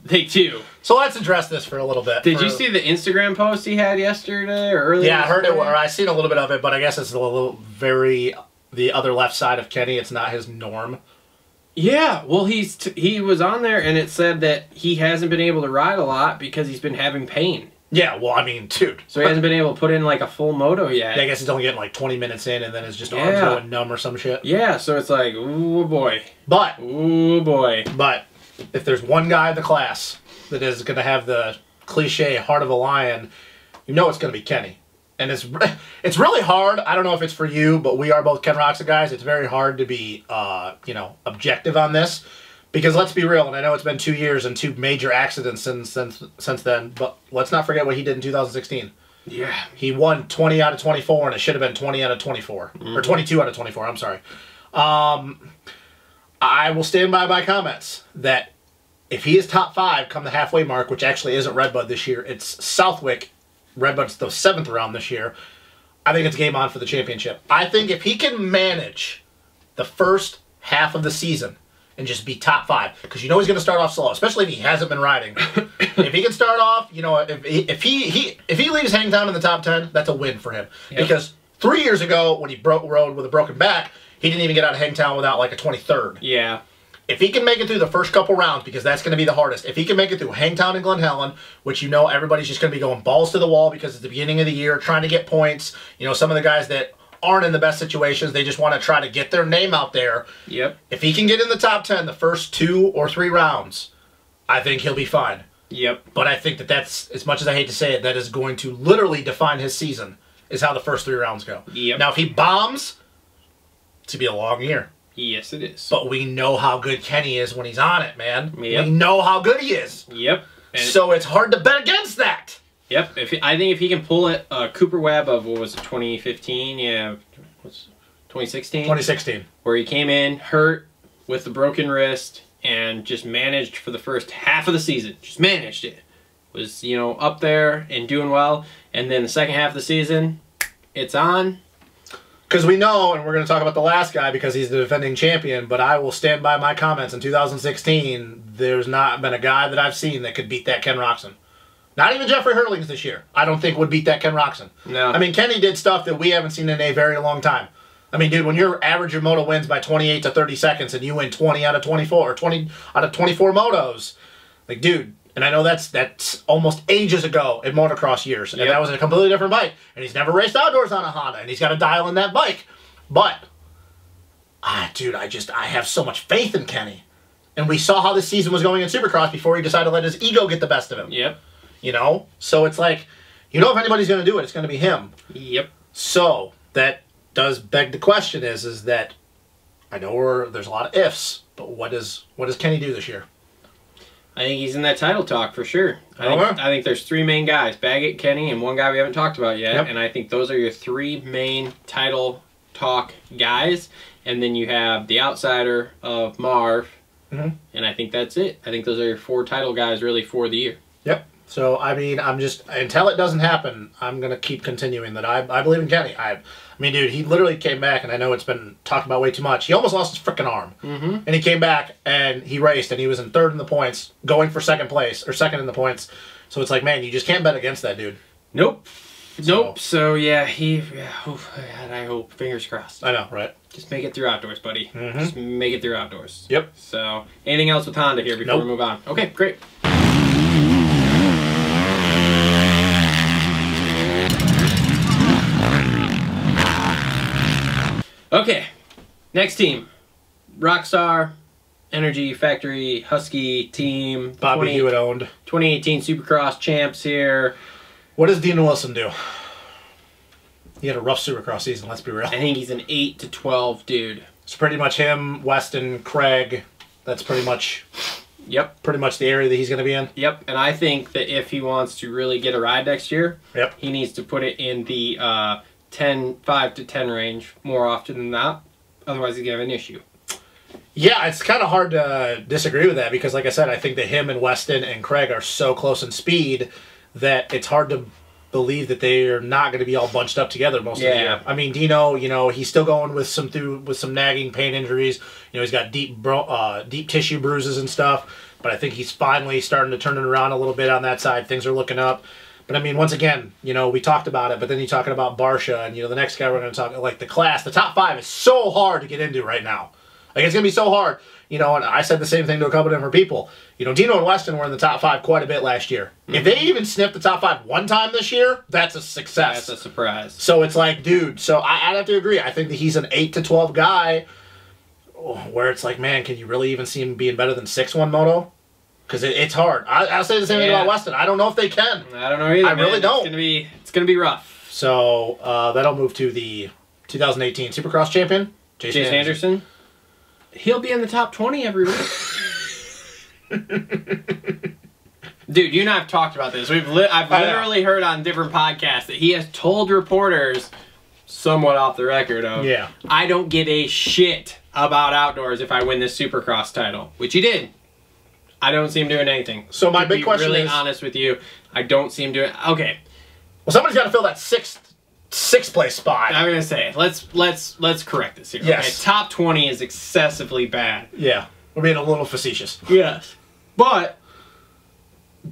[SPEAKER 3] They do.
[SPEAKER 4] So let's address this for a little bit.
[SPEAKER 3] Did you see the Instagram post he had yesterday or earlier?
[SPEAKER 4] Yeah, I heard it. Or I seen a little bit of it, but I guess it's a little the other left side of Kenny. It's not his norm.
[SPEAKER 3] Yeah, well, he was on there, and it said that he hasn't been able to ride a lot because he's been having pain.
[SPEAKER 4] Yeah, well, I mean, dude.
[SPEAKER 3] So he hasn't been able to put in, like, a full moto yet.
[SPEAKER 4] Yeah, I guess he's only getting, like, 20 minutes in, and then his arms going numb or some shit.
[SPEAKER 3] Yeah, so it's like, ooh, boy.
[SPEAKER 4] Ooh,
[SPEAKER 3] boy.
[SPEAKER 4] But if there's one guy in the class that is going to have the cliche heart of a lion, it's going to be Kenny. And it's really hard. I don't know if it's for you, but we are both Ken Roczen guys. It's very hard to be, objective on this. Because let's be real, and I know it's been 2 years and 2 major accidents since then, but let's not forget what he did in 2016.
[SPEAKER 3] Yeah.
[SPEAKER 4] He won 20 out of 24, and it should have been 20 out of 24. Or 22 out of 24, I'm sorry. I will stand by my comments that if he is top 5 come the halfway mark, which actually isn't Redbud this year, it's Southwick. Redbud's the 7th round this year. I think it's game on for the championship. I think if he can manage the first half of the season and just be top 5, because he's going to start off slow, especially if he hasn't been riding. If he can start off, if he leaves Hangtown in the top 10, that's a win for him. Yep. Because 3 years ago, when he rode with a broken back, he didn't even get out of Hangtown without like a 23rd.
[SPEAKER 3] Yeah.
[SPEAKER 4] If he can make it through the first couple rounds, because that's going to be the hardest, if he can make it through Hangtown and Glen Helen, which everybody's just going to be going balls to the wall because it's the beginning of the year, trying to get points. Some of the guys that aren't in the best situations, they just want to try to get their name out there.
[SPEAKER 3] Yep.
[SPEAKER 4] If he can get in the top 10 the first 2 or 3 rounds, I think he'll be fine.
[SPEAKER 3] Yep.
[SPEAKER 4] But I think that's, as much as I hate to say it, that is going to literally define his season, is how the first 3 rounds go.
[SPEAKER 3] Yep.
[SPEAKER 4] Now, if he bombs, it's going to be a long year.
[SPEAKER 3] Yes, it is.
[SPEAKER 4] But we know how good Kenny is when he's on it, man.
[SPEAKER 3] Yep.
[SPEAKER 4] We know how good he is.
[SPEAKER 3] Yep.
[SPEAKER 4] So it's hard to bet against that.
[SPEAKER 3] Yep. I think if he can pull it, Cooper Webb of, what was it, 2015? Yeah. What's 2016?
[SPEAKER 4] 2016.
[SPEAKER 3] Where he came in, hurt, with the broken wrist, and just managed for the first half of the season. Just managed it. Was, up there and doing well. And then the second half of the season, it's on.
[SPEAKER 4] Because we know, and we're going to talk about the last guy because he's the defending champion, but I will stand by my comments. In 2016, there's not been a guy that I've seen that could beat that Ken Roczen. Not even Jeffrey Hurlings this year, I don't think would beat that Ken Roczen.
[SPEAKER 3] No.
[SPEAKER 4] I mean, Kenny did stuff that we haven't seen in a very long time. I mean, dude, when your average your moto wins by 28 to 30 seconds and you win 20 out of 24 or 20 out of 24 motos, like, dude, and I know that's almost ages ago in motocross years, and that was a completely different bike, and he's never raced outdoors on a Honda, and he's got a dial in that bike. But, dude, I have so much faith in Kenny. And we saw how this season was going in Supercross before he decided to let his ego get the best of him.
[SPEAKER 3] Yep.
[SPEAKER 4] So it's like, if anybody's going to do it, it's going to be him.
[SPEAKER 3] Yep.
[SPEAKER 4] So that does beg the question is that I know there's a lot of ifs, but what does Kenny do this year?
[SPEAKER 3] I think he's in that title talk for sure. I think there's 3 main guys, Baggett, Kenny, and one guy we haven't talked about yet. Yep. And I think those are your 3 main title talk guys. And then you have the outsider of Marv. Mm-hmm. And I think that's it. I think those are your 4 title guys really for the year.
[SPEAKER 4] Yep. So, I mean, I'm just, until it doesn't happen, I'm going to keep continuing that I believe in Kenny. I mean, dude, he literally came back, and I know it's been talked about way too much. He almost lost his freaking arm. Mm-hmm. And he came back, and he raced, and he was in 3rd in the points, going for 2nd place, or 2nd in the points. So it's like, man, you just can't bet against that dude.
[SPEAKER 3] Nope. Nope. So, yeah, I hope, fingers crossed.
[SPEAKER 4] I know, right?
[SPEAKER 3] Just make it through outdoors, buddy. Mm-hmm. Just make it through outdoors.
[SPEAKER 4] Yep.
[SPEAKER 3] So, anything else with Honda here before we move on? Okay, great. Okay, next team. Rockstar, Energy Factory, Husky team.
[SPEAKER 4] Bobby Hewitt owned.
[SPEAKER 3] 2018 Supercross champs here.
[SPEAKER 4] What does Dean Wilson do? He had a rough Supercross season, let's be real.
[SPEAKER 3] I think he's an 8 to 12 dude.
[SPEAKER 4] It's pretty much him, Weston, Craig. That's pretty much...
[SPEAKER 3] Yep.
[SPEAKER 4] Pretty much the area that he's going to be in.
[SPEAKER 3] Yep, and I think that if he wants to really get a ride next year, he needs to put it in the 5 to 10 range more often than that. Otherwise, he's going to have an issue.
[SPEAKER 4] Yeah, it's kind of hard to disagree with that because, like I said, I think that him and Weston and Craig are so close in speed that it's hard to believe that they are not going to be all bunched up together most of the year. I mean, Dino, you know, he's still going with some nagging pain injuries. You know, he's got deep tissue bruises and stuff. But I think he's finally starting to turn it around a little bit on that side. Things are looking up. But I mean, once again, you know, we talked about it, but then you're talking about Barsha, and you know, the next guy we're going to talk like the class. The top 5 is so hard to get into right now. Like it's going to be so hard. You know, and I said the same thing to a couple different people. You know, Dino and Weston were in the top 5 quite a bit last year. Mm-hmm. If they even sniffed the top 5 one time this year, that's a success.
[SPEAKER 3] That's a surprise.
[SPEAKER 4] So it's like, dude, so I'd have to agree. I think that he's an 8 to 12 guy where it's like, man, can you really even see him being better than 6-1 moto? Because it's hard. I'll say the same thing about Weston. I don't know if they can.
[SPEAKER 3] I don't know either.
[SPEAKER 4] I really don't.
[SPEAKER 3] It's gonna be rough.
[SPEAKER 4] So that'll move to the 2018 Supercross champion, Jason Anderson.
[SPEAKER 3] He'll be in the top 20 every week. Dude, you and I have talked about this. I've literally heard on different podcasts that he has told reporters, somewhat off the record of, I don't give a shit about outdoors if I win this Supercross title, which he did. I don't see him doing anything. So my big question is... To be really honest with you, I don't see him doing... Okay.
[SPEAKER 4] Well, somebody's got to fill that sixth place spot.
[SPEAKER 3] I'm gonna say, let's correct this here.
[SPEAKER 4] Yes.
[SPEAKER 3] Okay? Top 20 is excessively bad.
[SPEAKER 4] Yeah. We're being a little facetious.
[SPEAKER 3] Yes. But...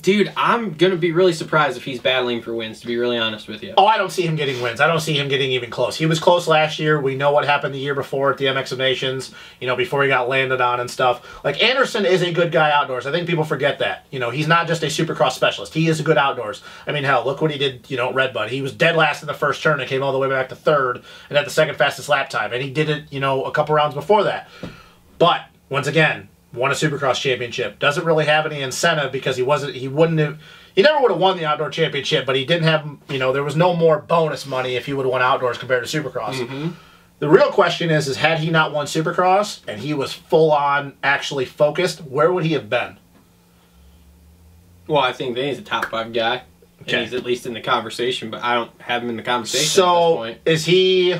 [SPEAKER 3] Dude, I'm going to be really surprised if he's battling for wins, to be really honest with you.
[SPEAKER 4] Oh, I don't see him getting wins. I don't see him getting even close. He was close last year. We know what happened the year before at the MX of Nations, you know, before he got landed on and stuff. Like, Anderson is a good guy outdoors. I think people forget that. You know, he's not just a Supercross specialist. He is a good outdoors. I mean, hell, look what he did, you know, at Red Bud. He was dead last in the first turn and came all the way back to 3rd and had the 2nd fastest lap time. And he did it, you know, a couple rounds before that. But, once again... won a Supercross championship. Doesn't really have any incentive because he never would have won the outdoor championship, but he didn't have, you know, there was no more bonus money if he would have won outdoors compared to Supercross. Mm-hmm. The real question is had he not won Supercross and he was full on actually focused, where would he have been?
[SPEAKER 3] Well, I think that he's a top 5 guy. Okay. And he's at least in the conversation, but I don't have him in the conversation at this point.
[SPEAKER 4] Is he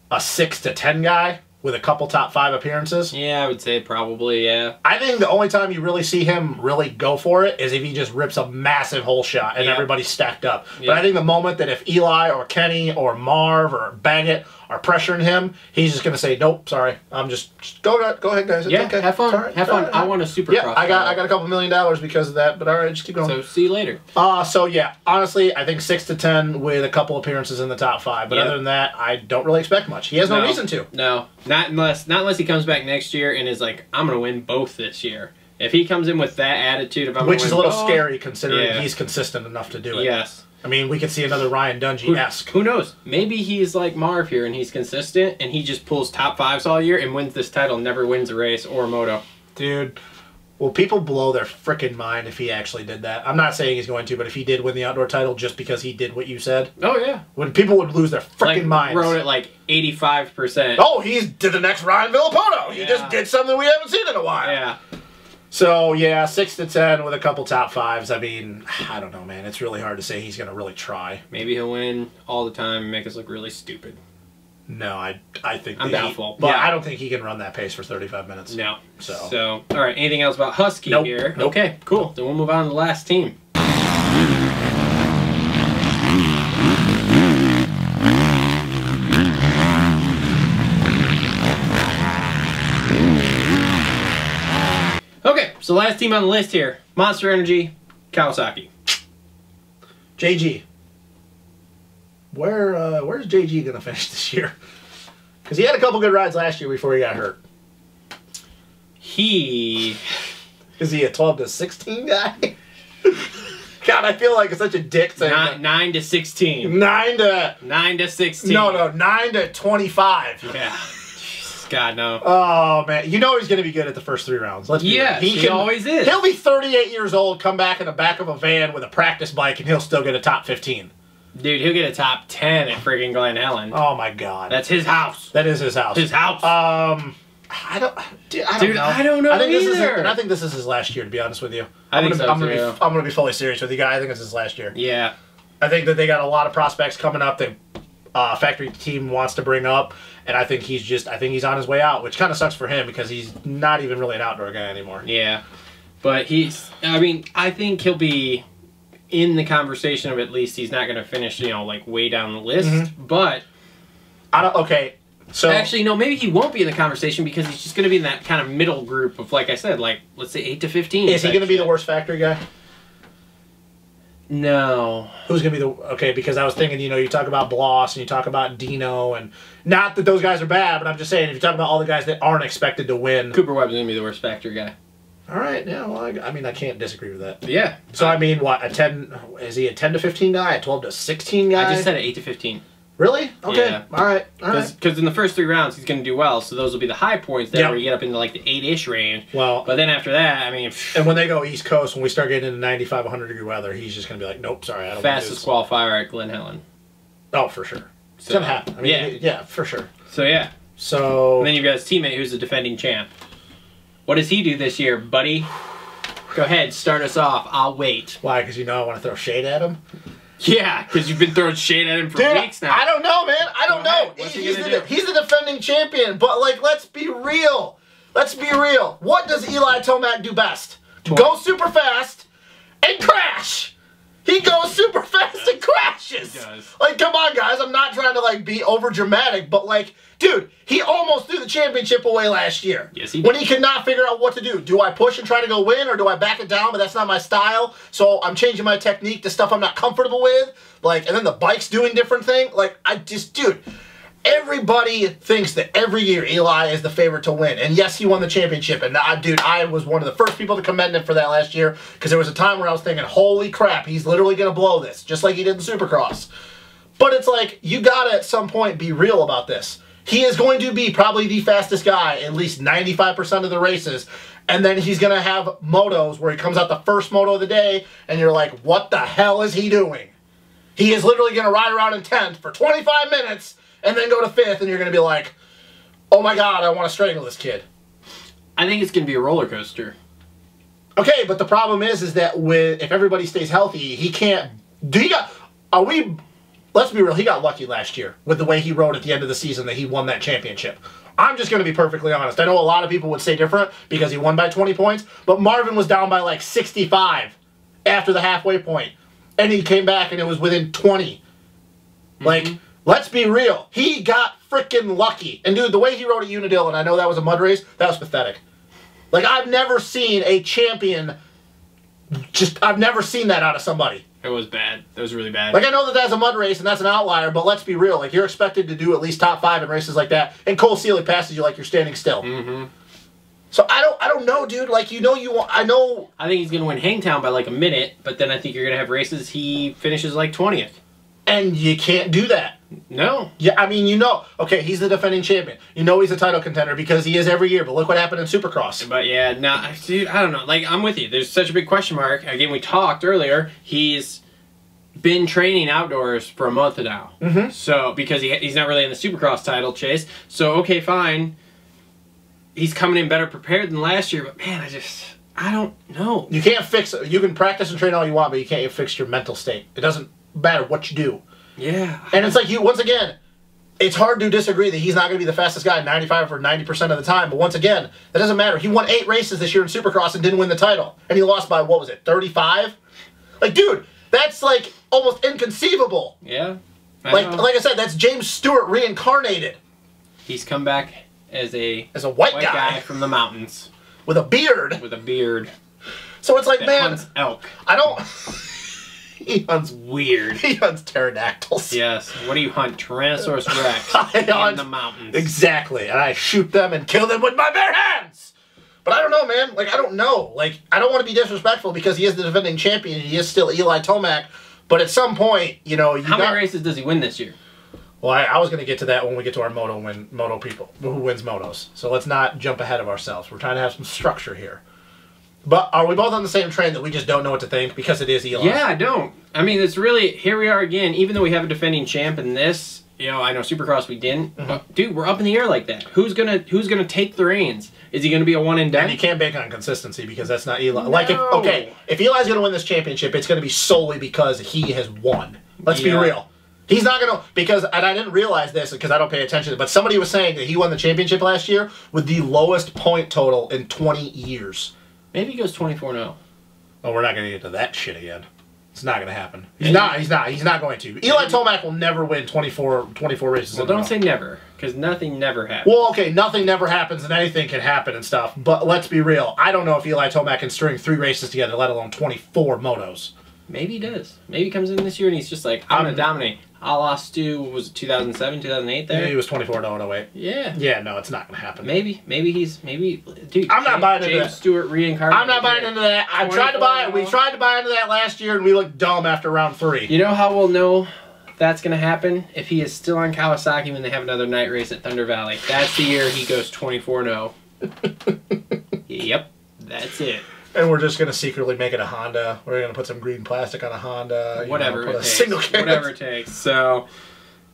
[SPEAKER 4] a 6 to 10 guy? With a couple top 5 appearances?
[SPEAKER 3] Yeah, I would say probably, yeah.
[SPEAKER 4] I think the only time you really see him really go for it is if he just rips a massive hole shot and everybody's stacked up. But I think the moment that if Eli or Kenny or Marv or Baggett are pressuring him, he's just going to say, nope, sorry. I'm just go ahead, guys. It's okay.
[SPEAKER 3] Have fun. Right. Have fun. Right. I want a Supercross.
[SPEAKER 4] Yeah, I got a couple $1 million because of that, but all right, just keep going.
[SPEAKER 3] So, see you later.
[SPEAKER 4] So, yeah, honestly, I think 6 to 10 with a couple appearances in the top 5. But other than that, I don't really expect much. He has no reason to.
[SPEAKER 3] No, not unless he comes back next year and is like, I'm going to win both this year. If he comes in with that attitude of I'm
[SPEAKER 4] which is a little scary considering he's consistent enough to do it.
[SPEAKER 3] Yes.
[SPEAKER 4] I mean, we could see another Ryan Dungey-esque.
[SPEAKER 3] Who knows? Maybe he's like Marv here and he's consistent and he just pulls top 5s all year and wins this title, never wins a race or a moto.
[SPEAKER 4] Dude, will people blow their frickin' mind if he actually did that? I'm not saying he's going to, but if he did win the outdoor title just because he did what you said.
[SPEAKER 3] Oh, yeah.
[SPEAKER 4] When people would lose their frickin' minds.
[SPEAKER 3] Wrote it like 85%.
[SPEAKER 4] Oh, he's to the next Ryan Villapoto. He just did something we haven't seen in a while.
[SPEAKER 3] Yeah.
[SPEAKER 4] So, yeah, 6 to 10 with a couple top 5s. I mean, I don't know, man. It's really hard to say he's going to really try.
[SPEAKER 3] Maybe he'll win all the time and make us look really stupid.
[SPEAKER 4] No, I think
[SPEAKER 3] I'm doubtful.
[SPEAKER 4] But I don't think he can run that pace for 35 minutes.
[SPEAKER 3] No. So all right, anything else about Husky here?
[SPEAKER 4] Nope.
[SPEAKER 3] Okay, cool. Then we'll move on to the last team. So last team on the list here, Monster Energy, Kawasaki.
[SPEAKER 4] JG. Where's JG going to finish this year? Because he had a couple good rides last year before he got hurt. Is he a 12 to 16 guy? God, I feel like it's such a dick saying
[SPEAKER 3] 9 to 16.
[SPEAKER 4] 9
[SPEAKER 3] to 16.
[SPEAKER 4] No, 9 to 25.
[SPEAKER 3] Yeah. Jesus, God, no.
[SPEAKER 4] Oh, man. You know he's going to be good at the first 3 rounds. Let's be real.
[SPEAKER 3] He always is.
[SPEAKER 4] He'll be 38 years old, come back in the back of a van with a practice bike, and he'll still get a top 15.
[SPEAKER 3] Dude, he'll get a top 10 at friggin' Glen Helen.
[SPEAKER 4] Oh, my God.
[SPEAKER 3] That's his house.
[SPEAKER 4] That is his house.
[SPEAKER 3] His house.
[SPEAKER 4] I don't know.
[SPEAKER 3] I don't know either.
[SPEAKER 4] I think this is his last year, to be honest with you.
[SPEAKER 3] I'm
[SPEAKER 4] gonna be fully serious with you, guy. I think it's his last year.
[SPEAKER 3] Yeah.
[SPEAKER 4] I think that they got a lot of prospects coming up that factory team wants to bring up, and I think he's on his way out, which kind of sucks for him because he's not even really an outdoor guy anymore.
[SPEAKER 3] Yeah. But I think he'll be in the conversation of at least he's not going to finish, like way down the list. But So actually, no, maybe he won't be in the conversation because he's just going to be in that kind of middle group of, like I said, like, let's say 8 to 15.
[SPEAKER 4] Is he going to be the worst factory guy?
[SPEAKER 3] No.
[SPEAKER 4] Who's going to be the... Okay, because I was thinking, you talk about Bloss and you talk about Dino, and not that those guys are bad, but I'm just saying, if you talk about all the guys that aren't expected to win...
[SPEAKER 3] Cooper Webb's going to be the worst factory guy.
[SPEAKER 4] All right, yeah, well, I can't disagree with that.
[SPEAKER 3] Yeah.
[SPEAKER 4] So, what, is he a 10 to 15 guy, a 12 to 16 guy?
[SPEAKER 3] I just said 8 to 15.
[SPEAKER 4] Really? Okay.
[SPEAKER 3] Yeah.
[SPEAKER 4] All right.
[SPEAKER 3] Because in the first 3 rounds, he's going to do well, so those will be the high points there where you get up into like the 8-ish range. Well, but then after that, and
[SPEAKER 4] when they go East Coast, when we start getting into 95, 100 degree weather, he's just going to be like, nope, sorry, I don't want to do this.
[SPEAKER 3] Fastest qualifier at Glen Helen.
[SPEAKER 4] Oh, for sure. It's going to happen. Yeah, for sure.
[SPEAKER 3] So, yeah.
[SPEAKER 4] So...
[SPEAKER 3] And then you've got his teammate who's the defending champ. What does he do this year, buddy? Go ahead, start us off. I'll wait.
[SPEAKER 4] Why? Because I want to throw shade at him?
[SPEAKER 3] Yeah, because you've been throwing shade at him for weeks now.
[SPEAKER 4] I don't know, man. I don't know.
[SPEAKER 3] What's he gonna do?
[SPEAKER 4] He's the defending champion, but, let's be real. Let's be real. What does Eli Tomac do best? Go super fast and crash. He goes super fast and crashes.
[SPEAKER 3] He does.
[SPEAKER 4] Come on, guys. I'm not trying to, be over dramatic, but, dude, he almost threw the championship away last year.
[SPEAKER 3] Yes, he did.
[SPEAKER 4] When he could not figure out what to do. Do I push and try to go win, or do I back it down? But that's not my style, so I'm changing my technique to stuff I'm not comfortable with. And then the bike's doing different thing. Dude, everybody thinks that every year Eli is the favorite to win. And yes, he won the championship. And I was one of the first people to commend him for that last year, because there was a time where I was thinking, holy crap, he's literally going to blow this, just like he did in Supercross. But it's you got to at some point be real about this. He is going to be probably the fastest guy at least 95% of the races. And then he's going to have motos where he comes out the first moto of the day, and you're like, what the hell is he doing? He is literally going to ride around in 10th for 25 minutes and then go to 5th, and you're going to be like, oh my God, I want to strangle this kid.
[SPEAKER 3] I think it's going to be a roller coaster.
[SPEAKER 4] Okay, but the problem is that if everybody stays healthy, he can't... Let's be real, he got lucky last year with the way he rode at the end of the season that he won that championship. I'm just going to be perfectly honest. I know a lot of people would say different because he won by 20 points, but Marvin was down by 65 after the halfway point. And he came back and it was within 20. Let's be real. He got freaking lucky. And dude, the way he rode at Unadilla, and I know that was a mud race, that was pathetic. I've never seen a champion, I've never seen that out of somebody.
[SPEAKER 3] It was bad. It was really bad.
[SPEAKER 4] I know that that's a mud race and that's an outlier, but let's be real. You're expected to do at least top 5 in races like that, and Cole Seeley passes you like you're standing still. So I don't know, dude. I know.
[SPEAKER 3] I think he's going to win Hangtown by a minute, but then I think you're going to have races he finishes 20th.
[SPEAKER 4] And you can't do that.
[SPEAKER 3] No.
[SPEAKER 4] Yeah, okay, he's the defending champion. He's a title contender because he is every year, but look what happened in Supercross.
[SPEAKER 3] But yeah, dude, I don't know. I'm with you. There's such a big question mark. Again, we talked earlier. He's been training outdoors for a month now. So, because he's not really in the Supercross title chase. So, okay, fine. He's coming in better prepared than last year, but man, I don't know. You can't fix it. You can practice and train all you want, but you can't fix your mental state. It doesn't matter what you do. Yeah.
[SPEAKER 4] And it's once again, it's hard to disagree that he's not going to be the fastest guy 95 or 90% of the time, but once again, that doesn't matter. He won 8 races this year in Supercross and didn't win the title. And he lost by, 35? Dude, that's almost inconceivable.
[SPEAKER 3] Yeah.
[SPEAKER 4] Like I said, that's James Stewart reincarnated.
[SPEAKER 3] He's come back as a
[SPEAKER 4] white guy
[SPEAKER 3] from the mountains.
[SPEAKER 4] with a beard.
[SPEAKER 3] With a beard.
[SPEAKER 4] So it's like,
[SPEAKER 3] That
[SPEAKER 4] man,
[SPEAKER 3] hunts elk.
[SPEAKER 4] I don't. He hunts
[SPEAKER 3] Weird.
[SPEAKER 4] He hunts pterodactyls.
[SPEAKER 3] Yes. What do you hunt? Tyrannosaurus Rex in the mountains.
[SPEAKER 4] Exactly, and I shoot them and kill them with my bare hands. But I don't know, man. Like, I don't know. Like, I don't want to be disrespectful because he is the defending champion. And he is still Eli Tomac. But at some point, you know,
[SPEAKER 3] How many races does he win this year?
[SPEAKER 4] Well, I was going to get to that when we get to our moto people who wins motos. So let's not jump ahead of ourselves. We're trying to have some structure here. But are we both on the same train that we just don't know what to think because it is Eli?
[SPEAKER 3] Yeah, I don't. I mean, it's really, here we are again. Even though we have a defending champ in this, you know, I know Supercross we didn't. But, dude, we're up in the air like that. Who's gonna take the reins? Is he gonna be a one and done?
[SPEAKER 4] And you can't bank on consistency because that's not Eli.
[SPEAKER 3] No.
[SPEAKER 4] Like, if Eli's gonna win this championship, it's gonna be solely because he has won. Let's be real. He's not gonna, because, and I didn't realize this because I don't pay attention, but somebody was saying that he won the championship last year with the lowest point total in 20 years.
[SPEAKER 3] Maybe he goes 24-0.
[SPEAKER 4] Oh, we're not gonna get to that shit again. It's not going to happen. He's not going to. Eli Tomac will never win 24 races.
[SPEAKER 3] Well, don't say never, because nothing never happens.
[SPEAKER 4] Well, okay, nothing never happens and anything can happen and stuff, but let's be real. I don't know if Eli Tomac can string 3 races together, let alone 24 motos.
[SPEAKER 3] Maybe he does. Maybe he comes in this year and he's just like, I'm going to dominate. I lost to, what was it, 2007, 2008 there?
[SPEAKER 4] Yeah, he was 24-0-08.
[SPEAKER 3] Yeah.
[SPEAKER 4] Yeah, no, it's not going to happen.
[SPEAKER 3] Maybe, dude.
[SPEAKER 4] I'm not buying into that.
[SPEAKER 3] James Stewart reincarnated.
[SPEAKER 4] I'm not buying into that. I tried to buy it. We tried to buy into that last year and we looked dumb after round 3.
[SPEAKER 3] You know how we'll know that's going to happen? If he is still on Kawasaki when they have another night race at Thunder Valley. That's the year he goes 24-0. Yep, that's it.
[SPEAKER 4] And we're just going to secretly make it a Honda. We're going to put some green plastic on a Honda.
[SPEAKER 3] Whatever it takes.
[SPEAKER 4] Single-cam.
[SPEAKER 3] Whatever it takes. So,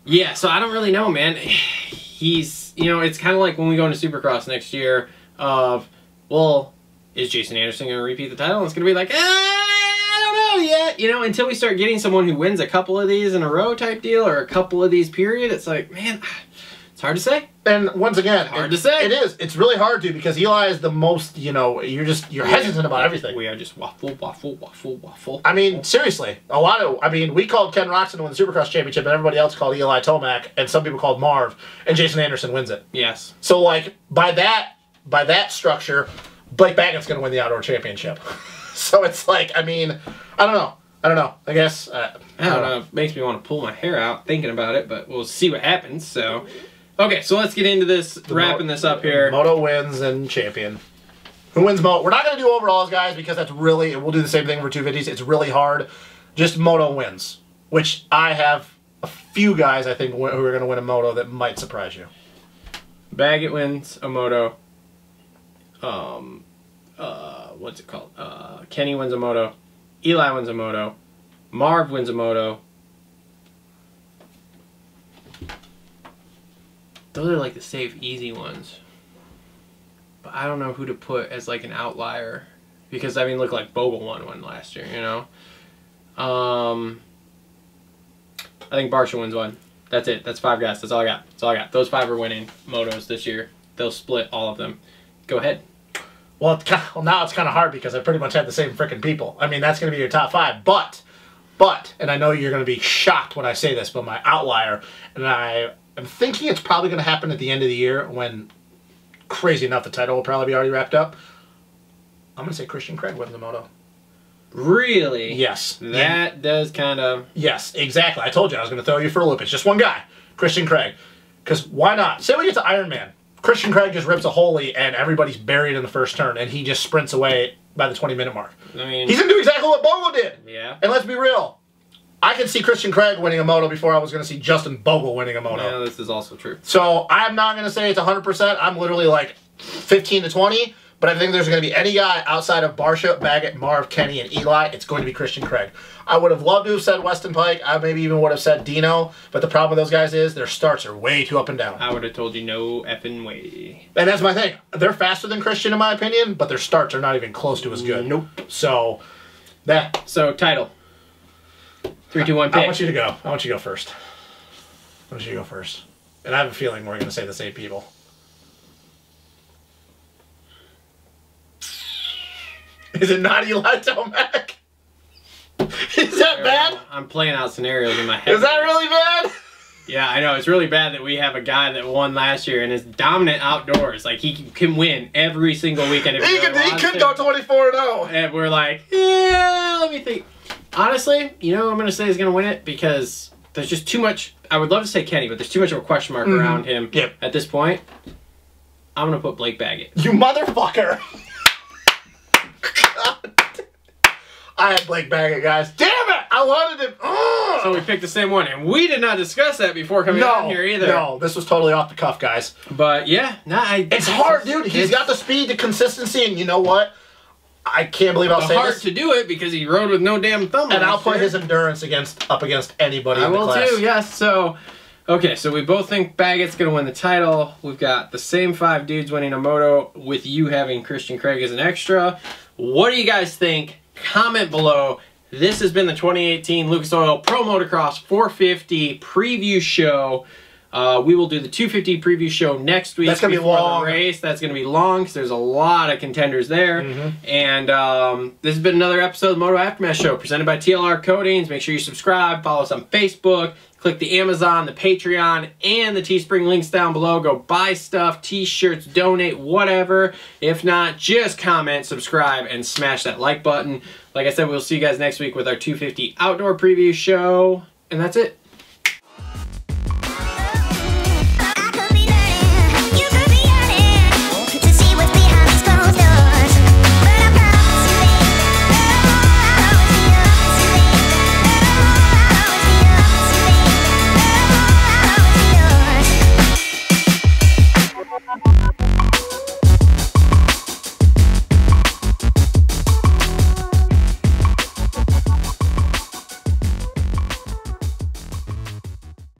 [SPEAKER 3] yeah, so I don't really know, man. He's, you know, it's kind of like when we go into Supercross next year of, well, is Jason Anderson going to repeat the title? And it's going to be like, I don't know yet. You know, until we start getting someone who wins a couple of these in a row type deal or a couple of these period, it's like, man, it's hard to say.
[SPEAKER 4] And once again,
[SPEAKER 3] hard to say.
[SPEAKER 4] It is. It's really hard to because Eli is the most, you know, you're hesitant about everything.
[SPEAKER 3] We are just waffle.
[SPEAKER 4] I mean, seriously, we called Ken Roczen to win the Supercross Championship and everybody else called Eli Tomac and some people called Marv and Jason Anderson wins it.
[SPEAKER 3] Yes.
[SPEAKER 4] So like by that structure, Blake Baggett's going to win the Outdoor Championship. So it's like, I mean, I don't know. I guess
[SPEAKER 3] I don't know. It makes me want to pull my hair out thinking about it, but we'll see what happens. So okay, so let's get into this, wrapping this up here.
[SPEAKER 4] Moto wins and champion. Who wins Moto? We're not going to do overalls, guys, because that's really, we'll do the same thing for 250s. It's really hard. Just Moto wins, which I have a few guys, I think, who are going to win a Moto that might surprise you.
[SPEAKER 3] Baggett wins a Moto. What's it called? Kenny wins a Moto. Eli wins a Moto. Marv wins a Moto. Those are like the safe, easy ones. But I don't know who to put as like an outlier. Because, I mean, look like Bogle won one last year, you know? I think Barsha wins one. That's it. That's 5 guys. That's all I got. Those 5 are winning Motos this year. They'll split all of them. Go ahead.
[SPEAKER 4] Well, now it's kind of hard because I pretty much had the same freaking people. I mean, that's going to be your top 5. But, and I know you're going to be shocked when I say this, but my outlier, and I'm thinking it's probably going to happen at the end of the year when, crazy enough, the title will probably be already wrapped up. I'm going to say Christian Craig wins the Moto.
[SPEAKER 3] Really?
[SPEAKER 4] Yes.
[SPEAKER 3] That does kind of...
[SPEAKER 4] Yes, exactly. I told you I was going to throw you for a loop. It's just one guy, Christian Craig. Because why not? Say we get to Iron Man. Christian Craig just rips a holy and everybody's buried in the first turn and he just sprints away by the 20-minute mark.
[SPEAKER 3] I mean...
[SPEAKER 4] He's going to do exactly what Bogle did.
[SPEAKER 3] Yeah.
[SPEAKER 4] And let's be real. I could see Christian Craig winning a Moto before I was going to see Justin Bogle winning a Moto.
[SPEAKER 3] Yeah, this is also true.
[SPEAKER 4] So I'm not going to say it's 100%. I'm literally like 15 to 20. But I think there's going to be any guy outside of Barsha, Baggett, Marv, Kenny, and Eli. It's going to be Christian Craig. I would have loved to have said Weston Pike. I maybe even would have said Dino. But the problem with those guys is their starts are way too up and down.
[SPEAKER 3] I would have told you no effing way.
[SPEAKER 4] And that's my thing. They're faster than Christian in my opinion, but their starts are not even close to as good.
[SPEAKER 3] Nope.
[SPEAKER 4] So, that.
[SPEAKER 3] So, title. 3, 2, 1, pick.
[SPEAKER 4] I want you to go. I want you to go first. I want you to go first. And I have a feeling we're going to say the same people. Is it not Eli Tomac? Is that bad?
[SPEAKER 3] I'm playing out scenarios in my head.
[SPEAKER 4] Is that really bad?
[SPEAKER 3] Yeah, I know. It's really bad that we have a guy that won last year and is dominant outdoors. Like, he can win every single weekend. If
[SPEAKER 4] he could go 24-0.
[SPEAKER 3] And we're like, yeah, let me think. Honestly, you know, I'm going to say he's going to win it because there's just too much. I would love to say Kenny, but there's too much of a question mark around him at this point. I'm going to put Blake Baggett.
[SPEAKER 4] You motherfucker. I had Blake Baggett, guys. Damn it! I wanted him.
[SPEAKER 3] So we picked the same one, and we did not discuss that before coming on here either.
[SPEAKER 4] No, this was totally off the cuff, guys.
[SPEAKER 3] But yeah,
[SPEAKER 4] it's hard, dude. He's got the speed, the consistency, and you know what? I can't believe I'll say this.
[SPEAKER 3] Hard to do it because he rode with no damn thumb.
[SPEAKER 4] And I'll put his endurance up against anybody in the class. I will too,
[SPEAKER 3] yes. So, okay, so we both think Baggett's going to win the title. We've got the same 5 dudes winning a moto with you having Christian Craig as an extra. What do you guys think? Comment below. This has been the 2018 Lucas Oil Pro Motocross 450 preview show. We will do the 250 preview show next week.
[SPEAKER 4] That's going to be long.
[SPEAKER 3] The race. That's going to be long because there's a lot of contenders there. And this has been another episode of the Moto Aftermath Show presented by TLR Coatings. Make sure you subscribe. Follow us on Facebook. Click the Amazon, the Patreon, and the Teespring links down below. Go buy stuff, t-shirts, donate, whatever. If not, just comment, subscribe, and smash that like button. Like I said, we'll see you guys next week with our 250 outdoor preview show. And that's it.